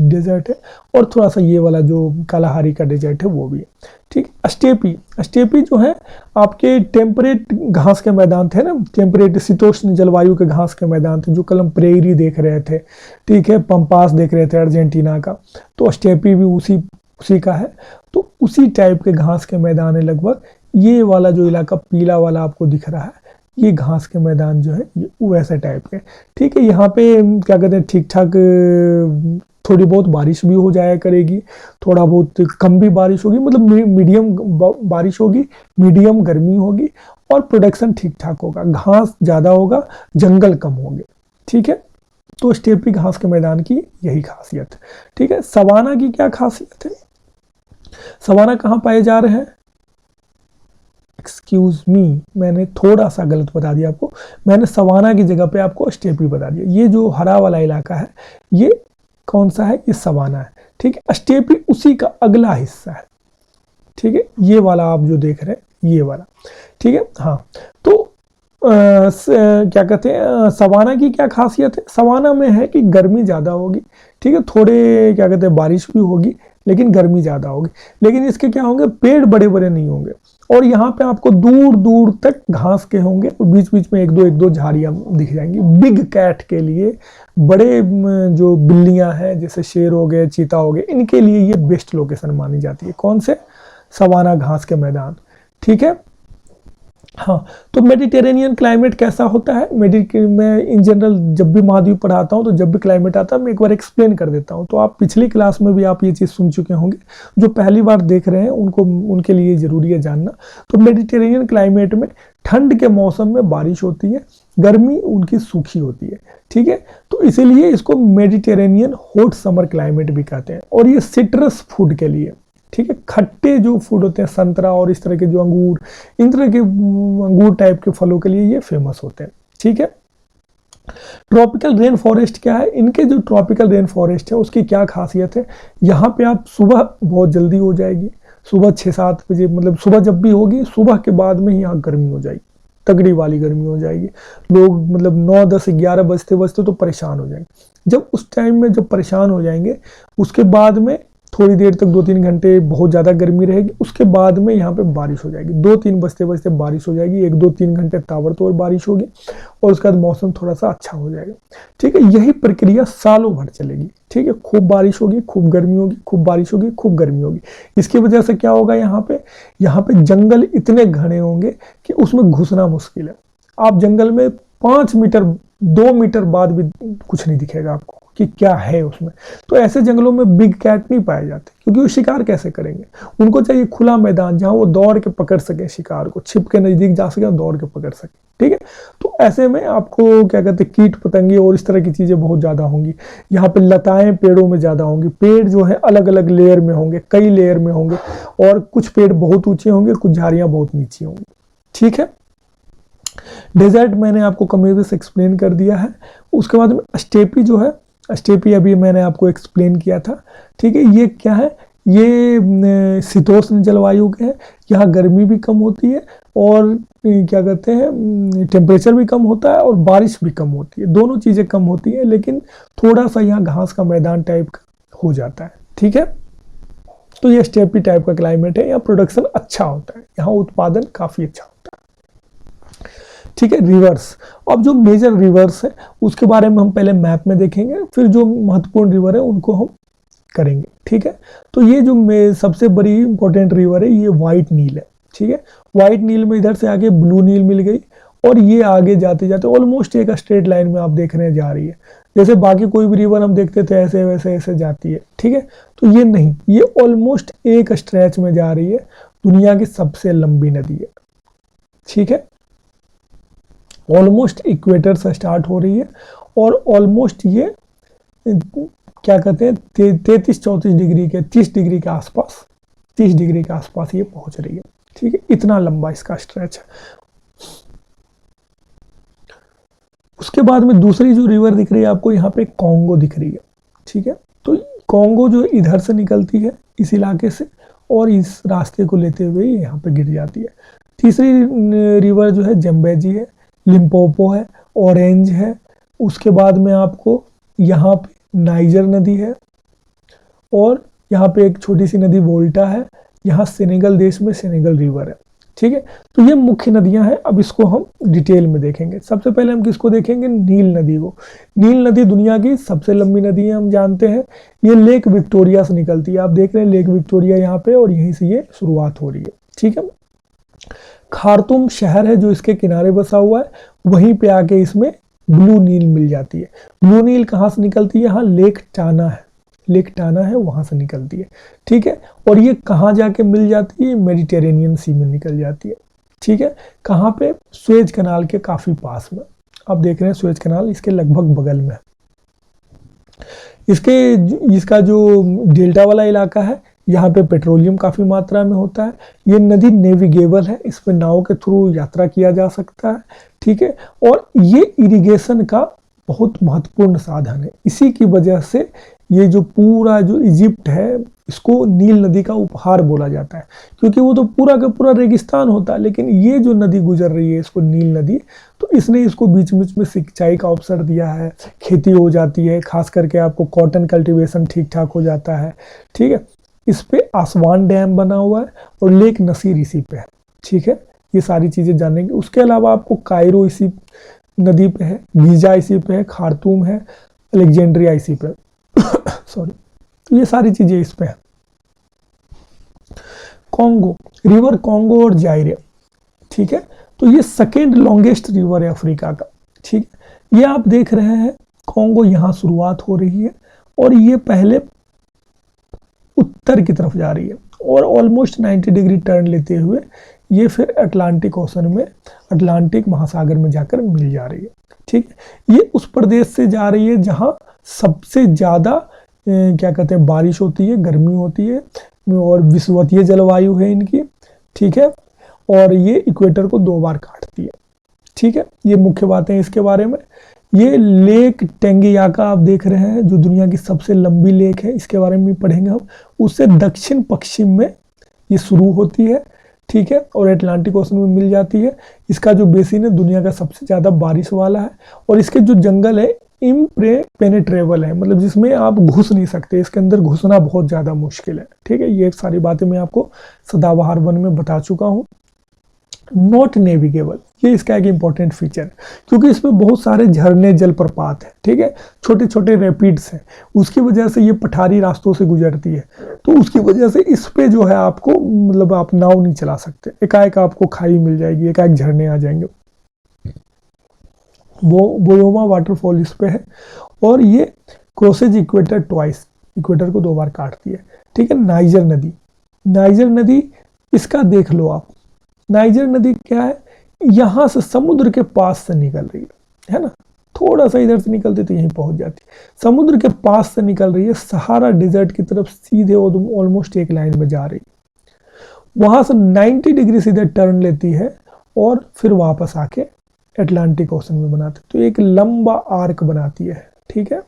डेजर्ट है और थोड़ा सा ये वाला जो कालाहारी का डेजर्ट है वो भी है। ठीक, स्टेपी, स्टेपी जो है आपके टेम्परेट घास के मैदान थे ना, टेम्परेट शीतोष्ण जलवायु के घास के मैदान थे, जो कल हम प्रेयरी देख रहे थे। ठीक है, पंपास देख रहे थे अर्जेंटीना का, तो स्टेपी भी उसी का है। तो उसी टाइप के घास के मैदान है लगभग। ये वाला जो इलाका पीला वाला आपको दिख रहा है, ये घास के मैदान जो है ये वैसे टाइप के। ठीक है, यहाँ पे क्या कहते हैं, ठीक ठाक थोड़ी बहुत बारिश भी हो जाया करेगी, थोड़ा बहुत कम भी बारिश होगी, मतलब मीडियम बारिश होगी, मीडियम गर्मी होगी और प्रोडक्शन ठीक ठाक होगा, घास ज़्यादा होगा, जंगल कम होंगे। ठीक है, तो स्टेपी घास के मैदान की यही खासियत है। ठीक है, सवाना की क्या खासियत है, सवाना कहाँ पाए जा रहे हैं, एक्सक्यूज मी मैंने थोड़ा सा गलत बता दिया आपको, मैंने सवाना की जगह पे आपको स्टेपी बता दिया। ये जो हरा वाला इलाका है ये कौन सा है, ये सवाना है। ठीक है, स्टेपी उसी का अगला हिस्सा है। ठीक है, ये वाला आप जो देख रहे हैं ये वाला। ठीक है, हाँ तो क्या कहते हैं, सवाना की क्या खासियत है, सवाना में है कि गर्मी ज़्यादा होगी। ठीक है, थोड़े क्या कहते हैं बारिश भी होगी लेकिन गर्मी ज़्यादा होगी, लेकिन इसके क्या होंगे, पेड़ बड़े बड़े नहीं होंगे और यहाँ पे आपको दूर दूर तक घास के होंगे और बीच बीच में एक दो झाड़ियाँ दिख जाएंगी। बिग कैट के लिए, बड़े जो बिल्लियाँ हैं जैसे शेर हो गए, चीता हो गए, इनके लिए ये बेस्ट लोकेशन मानी जाती है। कौन से, सवाना घास के मैदान। ठीक है, हाँ तो मेडिटेरेनियन क्लाइमेट कैसा होता है, मैं इन जनरल जब भी महाद्वीप पढ़ाता हूँ तो जब भी क्लाइमेट आता है मैं एक बार एक्सप्लेन कर देता हूँ। तो आप पिछली क्लास में भी आप ये चीज़ सुन चुके होंगे, जो पहली बार देख रहे हैं उनके लिए ज़रूरी है जानना। तो मेडिटेरेनियन क्लाइमेट में ठंड के मौसम में बारिश होती है, गर्मी उनकी सूखी होती है। ठीक है, तो इसीलिए इसको मेडिटेरेनियन हॉट समर क्लाइमेट भी कहते हैं। और ये सिट्रस फूड के लिए, ठीक है, खट्टे जो फूड होते हैं, संतरा और इस तरह के जो अंगूर, इन तरह के अंगूर टाइप के फलों के लिए ये फेमस होते हैं। ठीक है, ट्रॉपिकल रेन फॉरेस्ट क्या है, इनके जो ट्रॉपिकल रेन फॉरेस्ट है उसकी क्या खासियत है, यहाँ पे आप सुबह बहुत जल्दी हो जाएगी, सुबह 6-7 बजे, मतलब सुबह जब भी होगी सुबह के बाद में ही यहाँ गर्मी हो जाएगी, तगड़ी वाली गर्मी हो जाएगी। लोग मतलब 9, 10, 11 बजते बजते तो परेशान हो जाएंगे। जब उस टाइम में जब परेशान हो जाएंगे, उसके बाद में थोड़ी देर तक 2-3 घंटे बहुत ज़्यादा गर्मी रहेगी, उसके बाद में यहाँ पे बारिश हो जाएगी, 2-3 बजते बजते बारिश हो जाएगी, 1-2-3 घंटे ताबड़तोड़ बारिश होगी और उसके बाद मौसम थोड़ा सा अच्छा हो जाएगा। ठीक है, यही प्रक्रिया सालों भर चलेगी। ठीक है, खूब बारिश होगी, खूब गर्मी होगी, खूब बारिश होगी, खूब गर्मी होगी। इसकी वजह से क्या होगा, यहाँ पे जंगल इतने घने होंगे कि उसमें घुसना मुश्किल है। आप जंगल में 5 मीटर 2 मीटर बाद भी कुछ नहीं दिखेगा आपको कि क्या है उसमें। तो ऐसे जंगलों में बिग कैट नहीं पाए जाते, क्योंकि वो शिकार कैसे करेंगे, उनको चाहिए खुला मैदान जहां वो दौड़ के पकड़ सके शिकार को, छिप के नजदीक जा सके और दौड़ के पकड़ सके। ठीक है, तो ऐसे में आपको क्या कहते हैं, कीट पतंगे और इस तरह की चीजें बहुत ज्यादा होंगी। यहाँ पे लताएं पेड़ों में ज्यादा होंगी, पेड़ जो है अलग अलग लेयर में होंगे, कई लेयर में होंगे, और कुछ पेड़ बहुत ऊंचे होंगे, कुछ झाड़ियां बहुत नीची होंगी। ठीक है, डेजर्ट मैंने आपको कमी से एक्सप्लेन कर दिया है। उसके बाद में स्टेपी जो है, स्टेपी अभी मैंने आपको एक्सप्लेन किया था, ठीक है। ये क्या है, ये शीतोष्ण जलवायु के हैं, यहाँ गर्मी भी कम होती है और क्या कहते हैं टेम्परेचर भी कम होता है और बारिश भी कम होती है, दोनों चीज़ें कम होती है, लेकिन थोड़ा सा यहाँ घास का मैदान टाइप का हो जाता है, ठीक है। तो ये स्टेपी टाइप का क्लाइमेट है, यहाँ प्रोडक्शन अच्छा होता है, यहाँ उत्पादन काफ़ी अच्छा होता है, ठीक है। रिवर्स, अब जो मेजर रिवर्स है उसके बारे में हम पहले मैप में देखेंगे, फिर जो महत्वपूर्ण रिवर है उनको हम करेंगे, ठीक है। तो ये जो सबसे बड़ी इंपॉर्टेंट रिवर है ये व्हाइट नील है, ठीक है। व्हाइट नील में इधर से आगे ब्लू नील मिल गई और ये आगे जाते जाते ऑलमोस्ट एक स्ट्रेट लाइन में आप देख रहे हैं जा रही है, जैसे बाकी कोई भी रिवर हम देखते थे ऐसे वैसे ऐसे जाती है, ठीक है। तो ये नहीं, ये ऑलमोस्ट एक स्ट्रेच में जा रही है, दुनिया की सबसे लंबी नदी है, ठीक है। ऑलमोस्ट इक्वेटर से स्टार्ट हो रही है और ऑलमोस्ट ये क्या कहते हैं 33-34 डिग्री के 30 डिग्री के आसपास, 30 डिग्री के आसपास ये पहुंच रही है, ठीक है। इतना लंबा इसका स्ट्रेच है। उसके बाद में दूसरी जो रिवर दिख रही है आपको यहाँ पे कॉन्गो दिख रही है, ठीक है। तो कॉन्गो जो इधर से निकलती है इस इलाके से और इस रास्ते को लेते हुए यहाँ पे गिर जाती है। तीसरी रिवर जो है जम्बेजी है, लिम्पोपो है, ऑरेंज है। उसके बाद में आपको यहाँ पे नाइजर नदी है और यहाँ पे एक छोटी सी नदी वोल्टा है, यहाँ सेनेगल देश में सेनेगल रिवर है, ठीक है। तो ये मुख्य नदियां हैं, अब इसको हम डिटेल में देखेंगे। सबसे पहले हम किसको देखेंगे, नील नदी को। नील नदी दुनिया की सबसे लंबी नदी है, हम जानते हैं। ये लेक विक्टोरिया से निकलती है, आप देख रहे हैं लेक विक्टोरिया यहाँ पे, और यहीं से ये शुरुआत हो रही है, ठीक है। खार्तूम शहर है जो इसके किनारे बसा हुआ है, वहीं पे आके इसमें ब्लू नील मिल जाती है। ब्लू नील कहाँ से निकलती है, यहाँ लेक टाना है, लेक टाना है वहां से निकलती है, ठीक है। और ये कहाँ जाके मिल जाती है, मेडिटेरेनियन सी में निकल जाती है, ठीक है। कहाँ पे, सुएज कनाल के काफी पास में, आप देख रहे हैं सुएज कनाल इसके लगभग बगल में। इसका जो डेल्टा वाला इलाका है यहाँ पे पेट्रोलियम काफी मात्रा में होता है। ये नदी नेविगेबल है, इस पे नाव के थ्रू यात्रा किया जा सकता है, ठीक है। और ये इरिगेशन का बहुत महत्वपूर्ण साधन है, इसी की वजह से ये जो पूरा जो इजिप्ट है इसको नील नदी का उपहार बोला जाता है, क्योंकि वो तो पूरा का पूरा रेगिस्तान होता है, लेकिन ये जो नदी गुजर रही है इसको नील नदी, तो इसने इसको बीच बीच में सिंचाई का अवसर दिया है, खेती हो जाती है, खास करके आपको कॉटन कल्टीवेशन ठीक ठाक हो जाता है, ठीक है। इस पे आसवान डैम बना हुआ है और लेक नसीर इसी पे है, ठीक है। ये सारी चीजें जानेंगे। उसके अलावा आपको कायरो इसी नदी पे है, गीजा इसी पे है, खार्तूम है, अलेक्जेंड्रिया इसी पे सॉरी, तो ये सारी चीजें इस पे है। कॉन्गो रिवर, कॉन्गो और जायरे, ठीक है। तो ये सेकेंड लॉन्गेस्ट रिवर है अफ्रीका का, ठीक है। ये आप देख रहे हैं कॉन्गो यहाँ शुरुआत हो रही है और ये पहले उत्तर की तरफ जा रही है और ऑलमोस्ट 90 डिग्री टर्न लेते हुए ये फिर अटलांटिक ओशन में, अटलांटिक महासागर में जाकर मिल जा रही है, ठीक है। ये उस प्रदेश से जा रही है जहां सबसे ज्यादा क्या कहते हैं बारिश होती है, गर्मी होती है और विषुवतीय जलवायु है इनकी, ठीक है। और ये इक्वेटर को 2 बार काटती है, ठीक है। ये मुख्य बातें इसके बारे में। ये लेक टेंगियाका आप देख रहे हैं जो दुनिया की सबसे लंबी लेक है, इसके बारे में भी पढ़ेंगे हम। उससे दक्षिण पश्चिम में ये शुरू होती है, ठीक है, और अटलांटिक ओशन में मिल जाती है। इसका जो बेसिन है दुनिया का सबसे ज्यादा बारिश वाला है और इसके जो जंगल है इम्पेनेट्रेबल है, मतलब जिसमें आप घुस नहीं सकते, इसके अंदर घुसना बहुत ज्यादा मुश्किल है, ठीक है। ये सारी बातें मैं आपको सदाबहार वन में बता चुका हूँ। नॉट नेविगेबल, ये इसका एक इंपॉर्टेंट फीचर है, क्योंकि इसमें बहुत सारे झरने जलप्रपात है, ठीक है, छोटे छोटे रैपिड्स हैं, उसकी वजह से ये पठारी रास्तों से गुजरती है, तो उसकी वजह से इस पे जो है आपको मतलब आप नाव नहीं चला सकते, एकाएक आपको खाई मिल जाएगी, एकाएक झरने आ जाएंगे। वो बोयोमा वाटरफॉल इस पे है और ये क्रॉसेज इक्वेटर ट्वाइस, इक्वेटर को 2 बार काटती है, ठीक है। नाइजर नदी, नाइजर नदी इसका देख लो आप, नाइजर नदी क्या है, यहां से समुद्र के पास से निकल रही है ना, थोड़ा सा इधर से निकलती तो यहीं पहुंच जाती, समुद्र के पास से निकल रही है, सहारा डेजर्ट की तरफ सीधे ऑलमोस्ट एक लाइन में जा रही है, वहां से 90 डिग्री सीधे टर्न लेती है और फिर वापस आके अटलांटिक ओशन में बनाते हैं, तो एक लंबा आर्क बनाती है, ठीक है।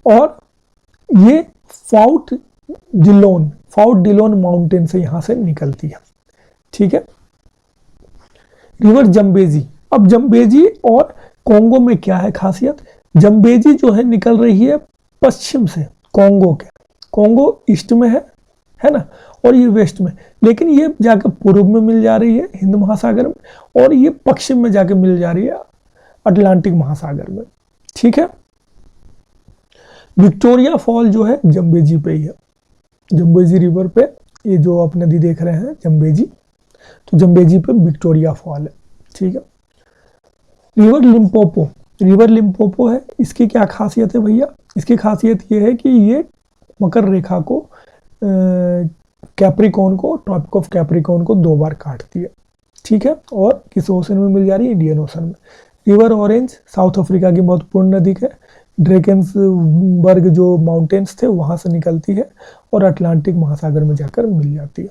और ये फाउट डिलोन माउंटेन से यहां से निकलती है, ठीक है। रिवर जम्बेजी, अब जम्बेजी और कोंगो में क्या है खासियत, जम्बेजी जो है निकल रही है पश्चिम से, कोंगो ईस्ट में है ना, और ये वेस्ट में, लेकिन ये जाकर पूर्व में मिल जा रही है हिंद महासागर में, और ये पश्चिम में जाकर मिल जा रही है अटलांटिक महासागर में, ठीक है। विक्टोरिया फॉल जो है जम्बेजी पे ही है, जम्बेजी रिवर पे, ये जो आप नदी देख रहे हैं जम्बेजी, तो जम्बेजी पे विक्टोरिया फॉल है, ठीक है। रिवर लिम्पोपो है, इसकी क्या खासियत है भैया, इसकी खासियत ये है कि ये मकर रेखा को कैप्रिकॉर्न को, ट्रॉपिक ऑफ कैप्रिकॉर्न को 2 बार काटती है, ठीक है। और किस ओशन में मिल जा रही है, इंडियन ओशन में। रिवर ऑरेंज साउथ अफ्रीका की महत्वपूर्ण नदी है, ड्रेकेंसबर्ग जो माउंटेन्स थे वहां से निकलती है और अटलांटिक महासागर में जाकर मिल जाती है।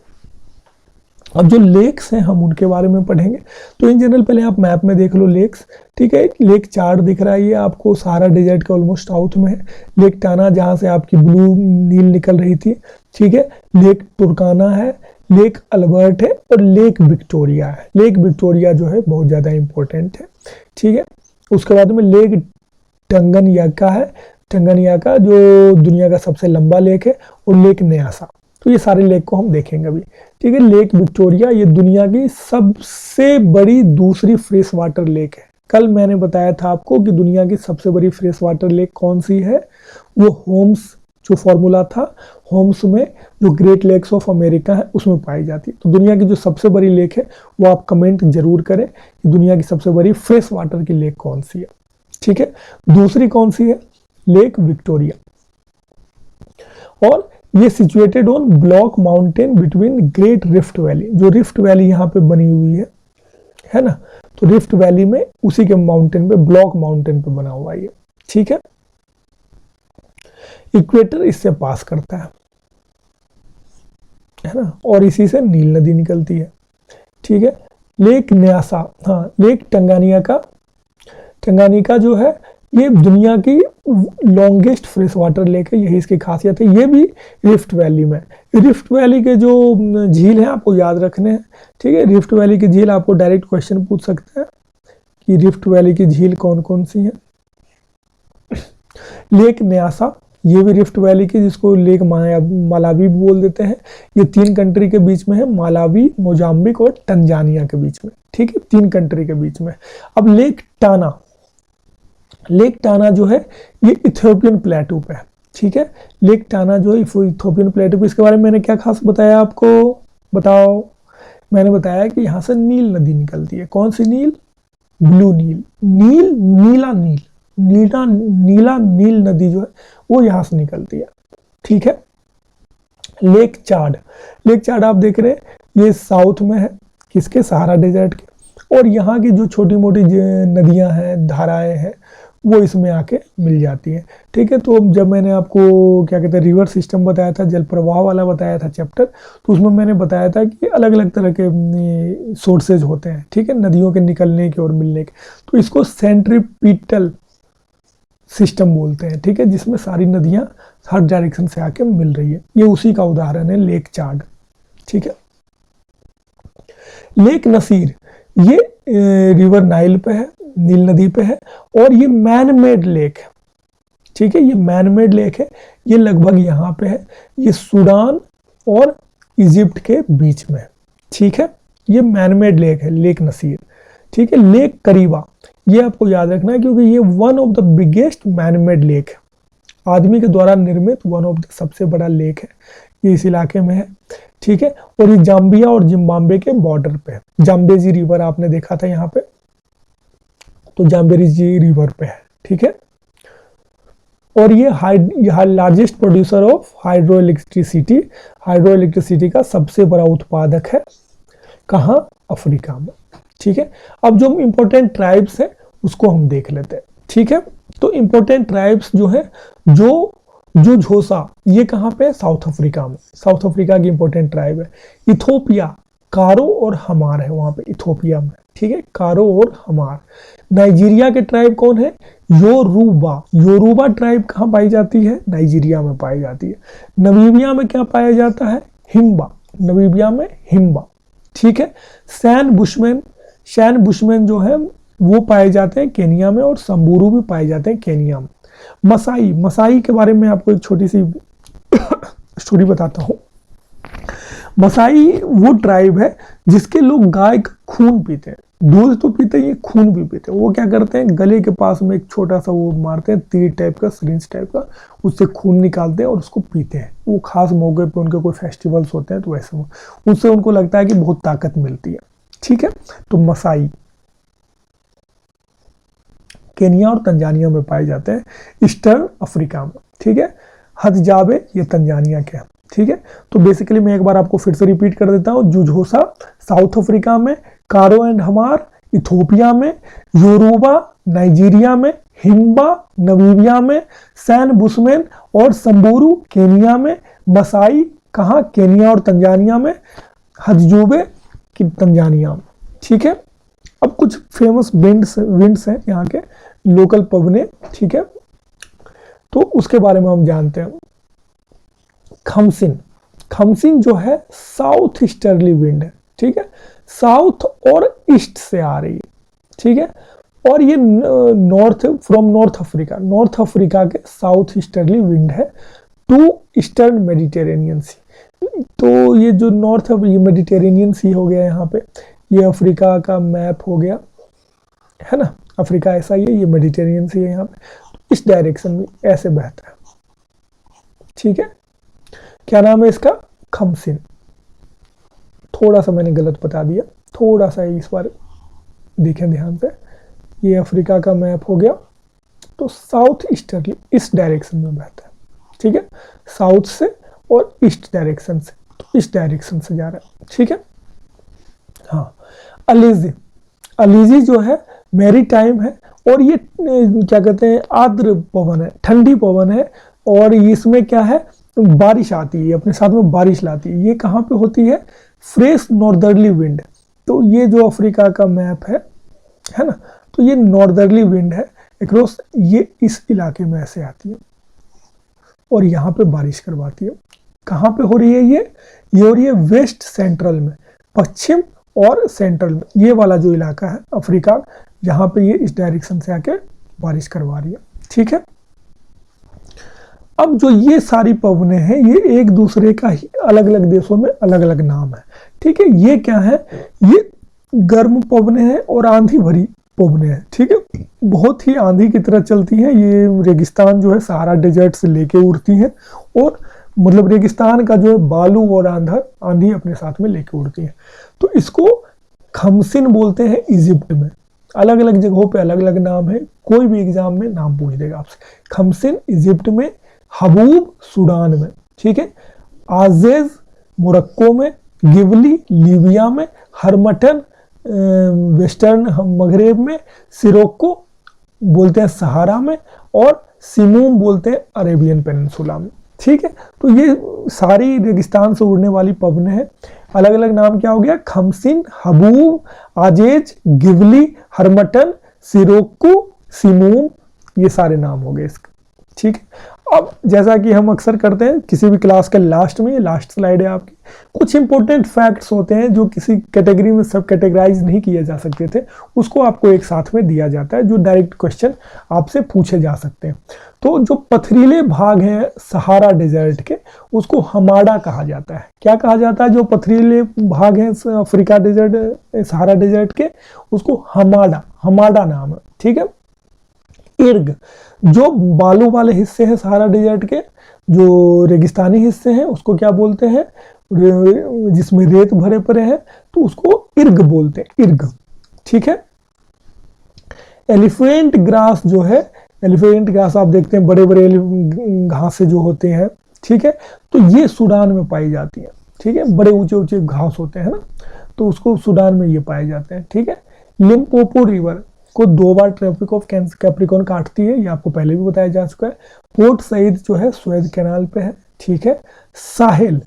अब जो लेक्स हैं हम उनके बारे में पढ़ेंगे। तो इन जनरल पहले आप मैप में देख लो लेक्स, ठीक है। लेक चार्ट दिख रहा है, ये आपको सहारा डेजर्ट के ऑलमोस्ट साउथ में है। लेक टाना जहां से आपकी ब्लू नील निकल रही थी, ठीक है। लेक तुर्काना है, लेक अल्बर्ट है और लेक विक्टोरिया है। लेक विक्टोरिया जो है बहुत ज़्यादा इंपॉर्टेंट है, ठीक है। उसके बाद में लेक टंगनयाका है, टंगनयाका जो दुनिया का सबसे लंबा लेक है, और लेक न्यासा। तो ये सारे लेक को हम देखेंगे अभी, ठीक है। लेक विक्टोरिया ये दुनिया की सबसे बड़ी दूसरी फ्रेश वाटर लेक है। कल मैंने बताया था आपको कि दुनिया की सबसे बड़ी फ्रेश वाटर लेक कौन सी है, वो होम्स जो फॉर्मूला था, होम्स में जो ग्रेट लेक्स ऑफ अमेरिका है उसमें पाई जाती है। तो दुनिया की जो सबसे बड़ी लेक है वो आप कमेंट जरूर करें कि दुनिया की सबसे बड़ी फ्रेश वाटर की लेक कौन सी है, ठीक है। दूसरी कौन सी है, लेक विक्टोरिया, और ये situated on block mountain between great rift valley. जो रिफ्ट वैली यहाँ पे बनी हुई है ना, तो रिफ्ट वैली में उसी के माउंटेन पे, ब्लॉक माउंटेन पे बना हुआ है, ठीक है। इक्वेटर इससे पास करता है ना, और इसी से नील नदी निकलती है, ठीक है। लेक न्यासा, हाँ, लेक टंगानिका जो है ये दुनिया की लॉन्गेस्ट फ्रेश वाटर लेक है, यही इसकी खासियत है। ये भी रिफ्ट वैली में, रिफ्ट वैली के जो झील हैं आपको याद रखने हैं, ठीक है। रिफ्ट वैली की झील आपको डायरेक्ट क्वेश्चन पूछ सकते हैं कि रिफ्ट वैली की झील कौन कौन सी है। लेक न्यासा ये भी रिफ्ट वैली की, जिसको लेक मालावी भी बोल देते हैं। ये 3 कंट्री के बीच में है, मालावी, मोजाम्बिक और तंजानिया के बीच में, ठीक है, 3 कंट्री के बीच में। अब लेक टाना जो है ये इथियोपियन प्लेटू पे है, ठीक है। लेक टाना जो है इथियोपियन प्लेटू पे, इसके बारे में मैंने क्या खास बताया आपको, बताओ। मैंने बताया कि यहाँ से नील नदी निकलती है। कौन सी नील, ब्लू नील, नीला नील नदी जो है वो यहाँ से निकलती है, ठीक है। लेक चाड आप देख रहे हैं ये साउथ में है, किसके, सहारा डेजर्ट के, और यहाँ की जो छोटी मोटी नदियां हैं, धाराएं हैं, वो इसमें आके मिल जाती है, ठीक है। तो जब मैंने आपको क्या कहते हैं रिवर सिस्टम बताया था, जल प्रवाह वाला बताया था चैप्टर, तो उसमें मैंने बताया था कि अलग अलग तरह के सोर्सेज होते हैं, ठीक है, नदियों के निकलने के और मिलने के। तो इसको सेंट्रीपिटल सिस्टम बोलते हैं, ठीक है, जिसमें सारी नदियां हर डायरेक्शन से आके मिल रही है। ये उसी का उदाहरण है लेक चाड, ठीक है। लेक नसीर ये रिवर नाइल पे है, नील नदी पे है, और ये मैन मेड लेक है, ठीक है। ये मैन मेड लेक है, ये लगभग यहाँ पे है, ये सूडान और इजिप्ट के बीच में, ठीक है। ये मैन मेड लेक है, लेक नसीर, ठीक है। लेक करीबा ये आपको याद रखना है क्योंकि ये one of the biggest man made lake है, आदमी के द्वारा निर्मित वन ऑफ द सबसे बड़ा लेक है, ये इस इलाके में है, ठीक है। और ये जाम्बिया और जिम्बाब्वे के बॉर्डर पे है। जाम्बेजी रिवर आपने देखा था यहाँ पे, तो जाम्बेजी रिवर पे है, ठीक है। और ये largest producer of hydro electricity का सबसे बड़ा उत्पादक है, कहाँ, अफ्रीका में, ठीक है। अब जो इंपॉर्टेंट ट्राइब्स हैं उसको हम देख लेते हैं, ठीक है। तो इंपॉर्टेंट ट्राइब्स जो है, जो झोसा, ये कहाँ पे है, साउथ अफ्रीका में, साउथ अफ्रीका की इंपॉर्टेंट ट्राइब है। इथोपिया, कारो और हमार है वहां पे इथोपिया में, ठीक है, कारो और हमार। नाइजीरिया के ट्राइब कौन है? योरूबा। योरूबा ट्राइब कहाँ पाई जाती है? नाइजीरिया में पाई जाती है। नमीबिया में क्या पाया जाता है? हिम्बा। नमीबिया में हिम्बा। ठीक है। सैन बुशमैन, शैन बुशमैन जो है वो पाए जाते हैं केनिया में, और संबूरू भी पाए जाते हैं केनिया में। मसाई, मसाई के बारे में आपको एक छोटी सी स्टोरी बताता हूँ। मसाई वो ट्राइब है जिसके लोग गाय का खून पीते हैं, दूध तो पीते हैं, ये खून भी पीते हैं। वो क्या करते हैं, गले के पास में एक छोटा सा वो मारते हैं, तीर टाइप का, सिरिंज टाइप का, उससे खून निकालते हैं और उसको पीते हैं। वो खास मौके पे उनके कोई फेस्टिवल्स होते हैं तो वैसे उससे उनको लगता है कि बहुत ताकत मिलती है। ठीक है, तो मसाई केनिया और तंजानिया में पाए जाते हैं, ईस्टर्न अफ्रीका में। ठीक है, हदजाबे ये तंजानिया के हैं। ठीक है, तो बेसिकली मैं एक बार आपको फिर से रिपीट कर देता हूँ। जुझोसा साउथ अफ्रीका में, कारो एंड हमार इथोपिया में, योरूबा नाइजीरिया में, हिम्बा नमीबिया में, सैन बुशमैन और संबूरू केनिया में, मसाई कहाँ? केनिया और तंजानिया में, हदजूबे की तंजानिया में। ठीक है, अब कुछ फेमस विंड्स हैं यहाँ के, लोकल पबने। ठीक है, तो उसके बारे में हम जानते हैं। खमसिन, खमसिन जो है साउथ ईस्टर्ली विंड है। ठीक है, साउथ और ईस्ट से आ रही है। ठीक है, और ये नॉर्थ अफ्रीका, नॉर्थ अफ्रीका के साउथ ईस्टर्ली विंड है टू ईस्टर्न मेडिटेरेनियन सी। तो ये जो नॉर्थ ये मेडिटेरेनियन सी हो गया यहाँ पे, ये अफ्रीका का मैप हो गया है ना, अफ्रीका ऐसा ही है, ये मेडिटेरेनियन सी है यहाँ पे, इस डायरेक्शन में ऐसे बहता है। ठीक है, क्या नाम है इसका? खमसिन। थोड़ा सा मैंने गलत बता दिया, थोड़ा सा इस बार देखें ध्यान से। ये अफ्रीका का मैप हो गया, तो साउथ ईस्टर्ली इस डायरेक्शन में बहता है। ठीक है, साउथ से और ईस्ट डायरेक्शन से, तो इस डायरेक्शन से जा रहा है। ठीक है, हाँ। अलीजी, अलीजी जो है मैरी टाइम है, और ये क्या कहते हैं, आर्द्र पवन है, ठंडी पवन है, और इसमें क्या है, बारिश आती है, अपने साथ में बारिश लाती है। ये कहाँ पे होती है? Fresh northerly wind. तो ये जो अफ्रीका का मैप है ना, तो ये नॉर्दर्ली विंड है अक्रॉस, ये इस इलाके में ऐसे आती है और यहाँ पे बारिश करवाती है। कहाँ पे हो रही है ये हो रही है वेस्ट सेंट्रल में, पश्चिम और सेंट्रल में, ये वाला जो इलाका है अफ्रीका, यहाँ पे ये इस डायरेक्शन से आके बारिश करवा रही है। ठीक है, अब जो ये सारी पवनें हैं, ये एक दूसरे का ही अलग अलग देशों में अलग अलग नाम है। ठीक है, ये क्या है, ये गर्म पवनें हैं और आंधी भरी पवनें हैं। ठीक है, बहुत ही आंधी की तरह चलती हैं। ये रेगिस्तान जो है सहारा डेजर्ट से लेके उड़ती हैं, और मतलब रेगिस्तान का जो है बालू और आंधी अपने साथ में लेके उड़ती है। तो इसको खमसिन बोलते हैं इजिप्ट में। अलग अलग जगहों पे अलग अलग नाम है, कोई भी एग्जाम में नाम पूछ देगा आपसे। खमसिन इजिप्ट में, हबूब सूडान में। ठीक है, आजेज मोरक्को में, गिवली लीबिया में, हरमटन वेस्टर्न मगरेब में, सिरोको बोलते हैं सहारा में, और सिमूम बोलते हैं अरेबियन पेनिनसुला में। ठीक है, तो ये सारी रेगिस्तान से उड़ने वाली पवनें हैं। अलग अलग नाम क्या हो गया? खमसिन, हबूब, आजेज, गिवली, हरमटन, सिरोको, सिमूम, ये सारे नाम हो गए इसके। ठीक है, अब जैसा कि हम अक्सर करते हैं किसी भी क्लास के लास्ट में, ये लास्ट स्लाइड है आपकी, कुछ इंपॉर्टेंट फैक्ट्स होते हैं जो किसी कैटेगरी में सब कैटेगराइज नहीं किए जा सकते थे, उसको आपको एक साथ में दिया जाता है, जो डायरेक्ट क्वेश्चन आपसे पूछे जा सकते हैं। तो जो पथरीले भाग हैं सहारा डेजर्ट के, उसको हमाडा कहा जाता है। क्या कहा जाता है? जो पथरीले भाग हैं अफ्रीका डेजर्ट, सहारा डेजर्ट के, उसको हमाडा, हमाडा नाम है। ठीक है, इर्ग, जो बालू वाले हिस्से हैं सहारा डेजर्ट के, जो रेगिस्तानी हिस्से हैं, उसको क्या बोलते हैं? जिसमें रेत भरे पड़े हैं, तो उसको इर्ग बोलते हैं, इर्ग। ठीक है, एलिफेंट ग्रास जो है, एलिफेंट ग्रास आप देखते हैं बड़े बड़े घास जो होते हैं। ठीक है, तो ये सूडान में पाई जाती है। ठीक है, बड़े ऊंचे ऊंचे घास होते हैं ना, तो उसको सूडान में ये पाए जाते हैं। ठीक है, लिम्पोपो रिवर को 2 बार ट्रॉपिक ऑफ कैप्रिकॉर्न काटती है, ये आपको पहले भी बताया जा चुका है। पोर्ट सईद जो है सुएज कैनाल पे है। ठीक है, साहेल,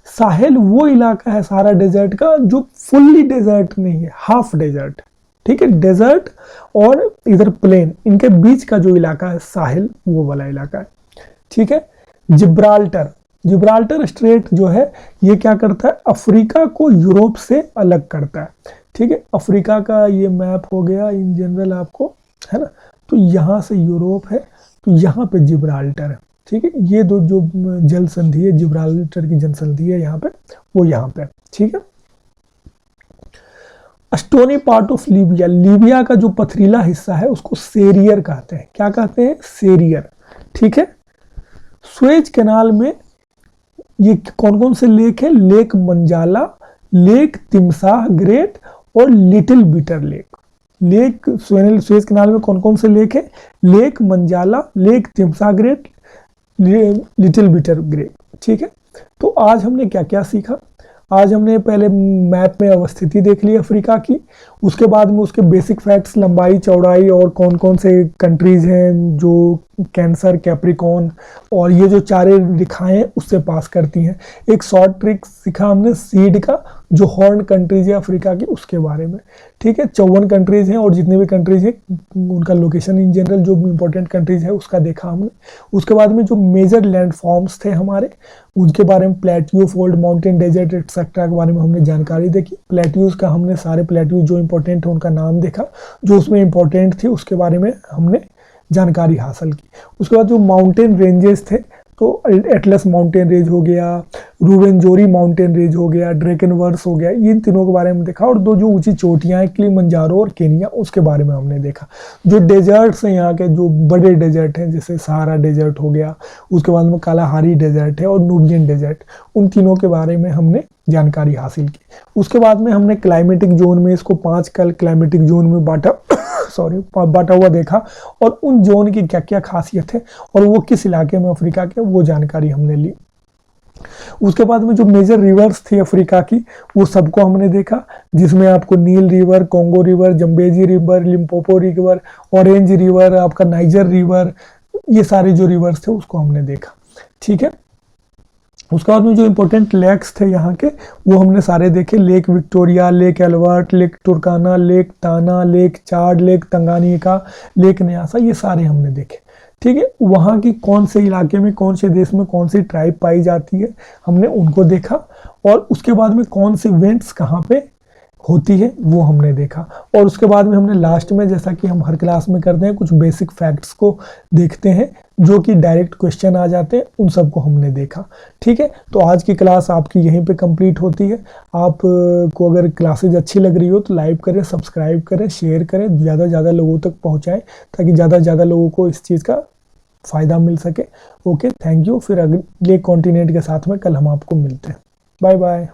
साहेल वो इलाका है सहारा डेजर्ट का जो फुल्ली डेजर्ट नहीं है, हाफ डेजर्ट। ठीक है, डेजर्ट और इधर प्लेन, इनके बीच का जो इलाका है साहिल, वो वाला इलाका है। ठीक है, जिब्राल्टर, जिब्राल्टर स्ट्रेट जो है ये क्या करता है, अफ्रीका को यूरोप से अलग करता है। ठीक है, अफ्रीका का ये मैप हो गया इन जनरल आपको, है ना। तो यहाँ से यूरोप है, तो यहाँ पे जिब्राल्टर है। ठीक है, ये दो जो जल संधि है, जिब्राल्टर की जल संधि है यहाँ पे, वो यहाँ पे। ठीक है, stony part of Libya, Libya का जो पथरीला हिस्सा है उसको सेरियर कहते हैं। क्या कहते हैं, सेरियर। ठीक है, स्वेज कैनाल में ये कौन कौन से लेक है, lake Manzala, lake Timsah great और little bitter lake. Lake Suez canal में कौन कौन से लेक है, lake Manzala, lake Timsah great, little bitter great. ठीक है, तो आज हमने क्या क्या सीखा, आज हमने पहले मैप में अवस्थिति देख ली अफ्रीका की, उसके बाद में उसके बेसिक फैक्ट्स, लंबाई चौड़ाई और कौन कौन से कंट्रीज हैं जो कैंसर, कैप्रिकॉन और ये जो चारे रेखाएं उससे पास करती हैं। एक शॉर्ट ट्रिक सीखा हमने सीड का, जो हॉर्न कंट्रीज है अफ्रीका की, उसके बारे में। ठीक है, 54 कंट्रीज हैं और जितने भी कंट्रीज हैं उनका लोकेशन इन जनरल जो इंपॉर्टेंट कंट्रीज है उसका देखा हमने। उसके बाद में जो मेजर लैंड फॉर्म्स थे हमारे, उनके बारे में plateau, fold, mountain, desert et cetera के बारे में हमने जानकारी देखी। प्लेट्यूज का हमने सारे प्लेट्यूज जो इंपॉर्टेंट है उनका नाम देखा, जो उसमें इंपॉर्टेंट थे उसके बारे में हमने जानकारी हासिल की। उसके बाद जो माउंटेन रेंजेस थे, तो एटलस माउंटेन रेंज हो गया, रूवेंजोरी माउंटेन रेंज हो गया, ड्रैकनवर्स हो गया, इन तीनों के बारे में देखा। और दो जो ऊंची चोटियां हैं किलिमंजारो और केनिया, उसके बारे में हमने देखा। जो डेजर्ट्स हैं यहाँ के, जो बड़े डेजर्ट हैं जैसे सहारा डेजर्ट हो गया, उसके बाद में कालाहारी डेजर्ट है और नूबियन डेजर्ट, उन तीनों के बारे में हमने जानकारी हासिल की। उसके बाद में हमने क्लाइमेटिक जोन में इसको 5 क्लाइमेटिक जोन में बांटा हुआ देखा, और उन जोन की क्या क्या खासियत है और वो किस इलाके में अफ्रीका के, वो जानकारी हमने ली। उसके बाद में जो मेजर रिवर्स थी अफ्रीका की, वो सबको हमने देखा, जिसमें आपको Nile river, Congo river, Zambezi river, Limpopo river, Orange river, आपका नाइजर रिवर, ये सारे जो रिवर्स थे उसको हमने देखा। ठीक है, उसके बाद में जो इंपॉर्टेंट लेक्स थे यहाँ के, वो हमने सारे देखे। Lake Victoria, lake Albert, lake Turkana, lake Tana, lake Chad, lake Tanganyika, lake Nyasa, ये सारे हमने देखे। ठीक है, वहाँ की कौन से इलाके में, कौन से देश में कौन सी ट्राइब पाई जाती है, हमने उनको देखा। और उसके बाद में कौन से इवेंट्स कहाँ पे होती है वो हमने देखा। और उसके बाद में हमने लास्ट में, जैसा कि हम हर क्लास में करते हैं, कुछ बेसिक फैक्ट्स को देखते हैं जो कि डायरेक्ट क्वेश्चन आ जाते हैं, उन सबको हमने देखा। ठीक है, तो आज की क्लास आपकी यहीं पे कंप्लीट होती है। आप को अगर क्लासेज अच्छी लग रही हो तो लाइक करें, सब्सक्राइब करें, शेयर करें, ज़्यादा से ज़्यादा लोगों तक पहुँचाएँ, ताकि ज़्यादा से ज़्यादा लोगों को इस चीज़ का फ़ायदा मिल सके। Okay, thank you. फिर अगले कॉन्टिनेंट के साथ में कल हम आपको मिलते हैं। Bye bye.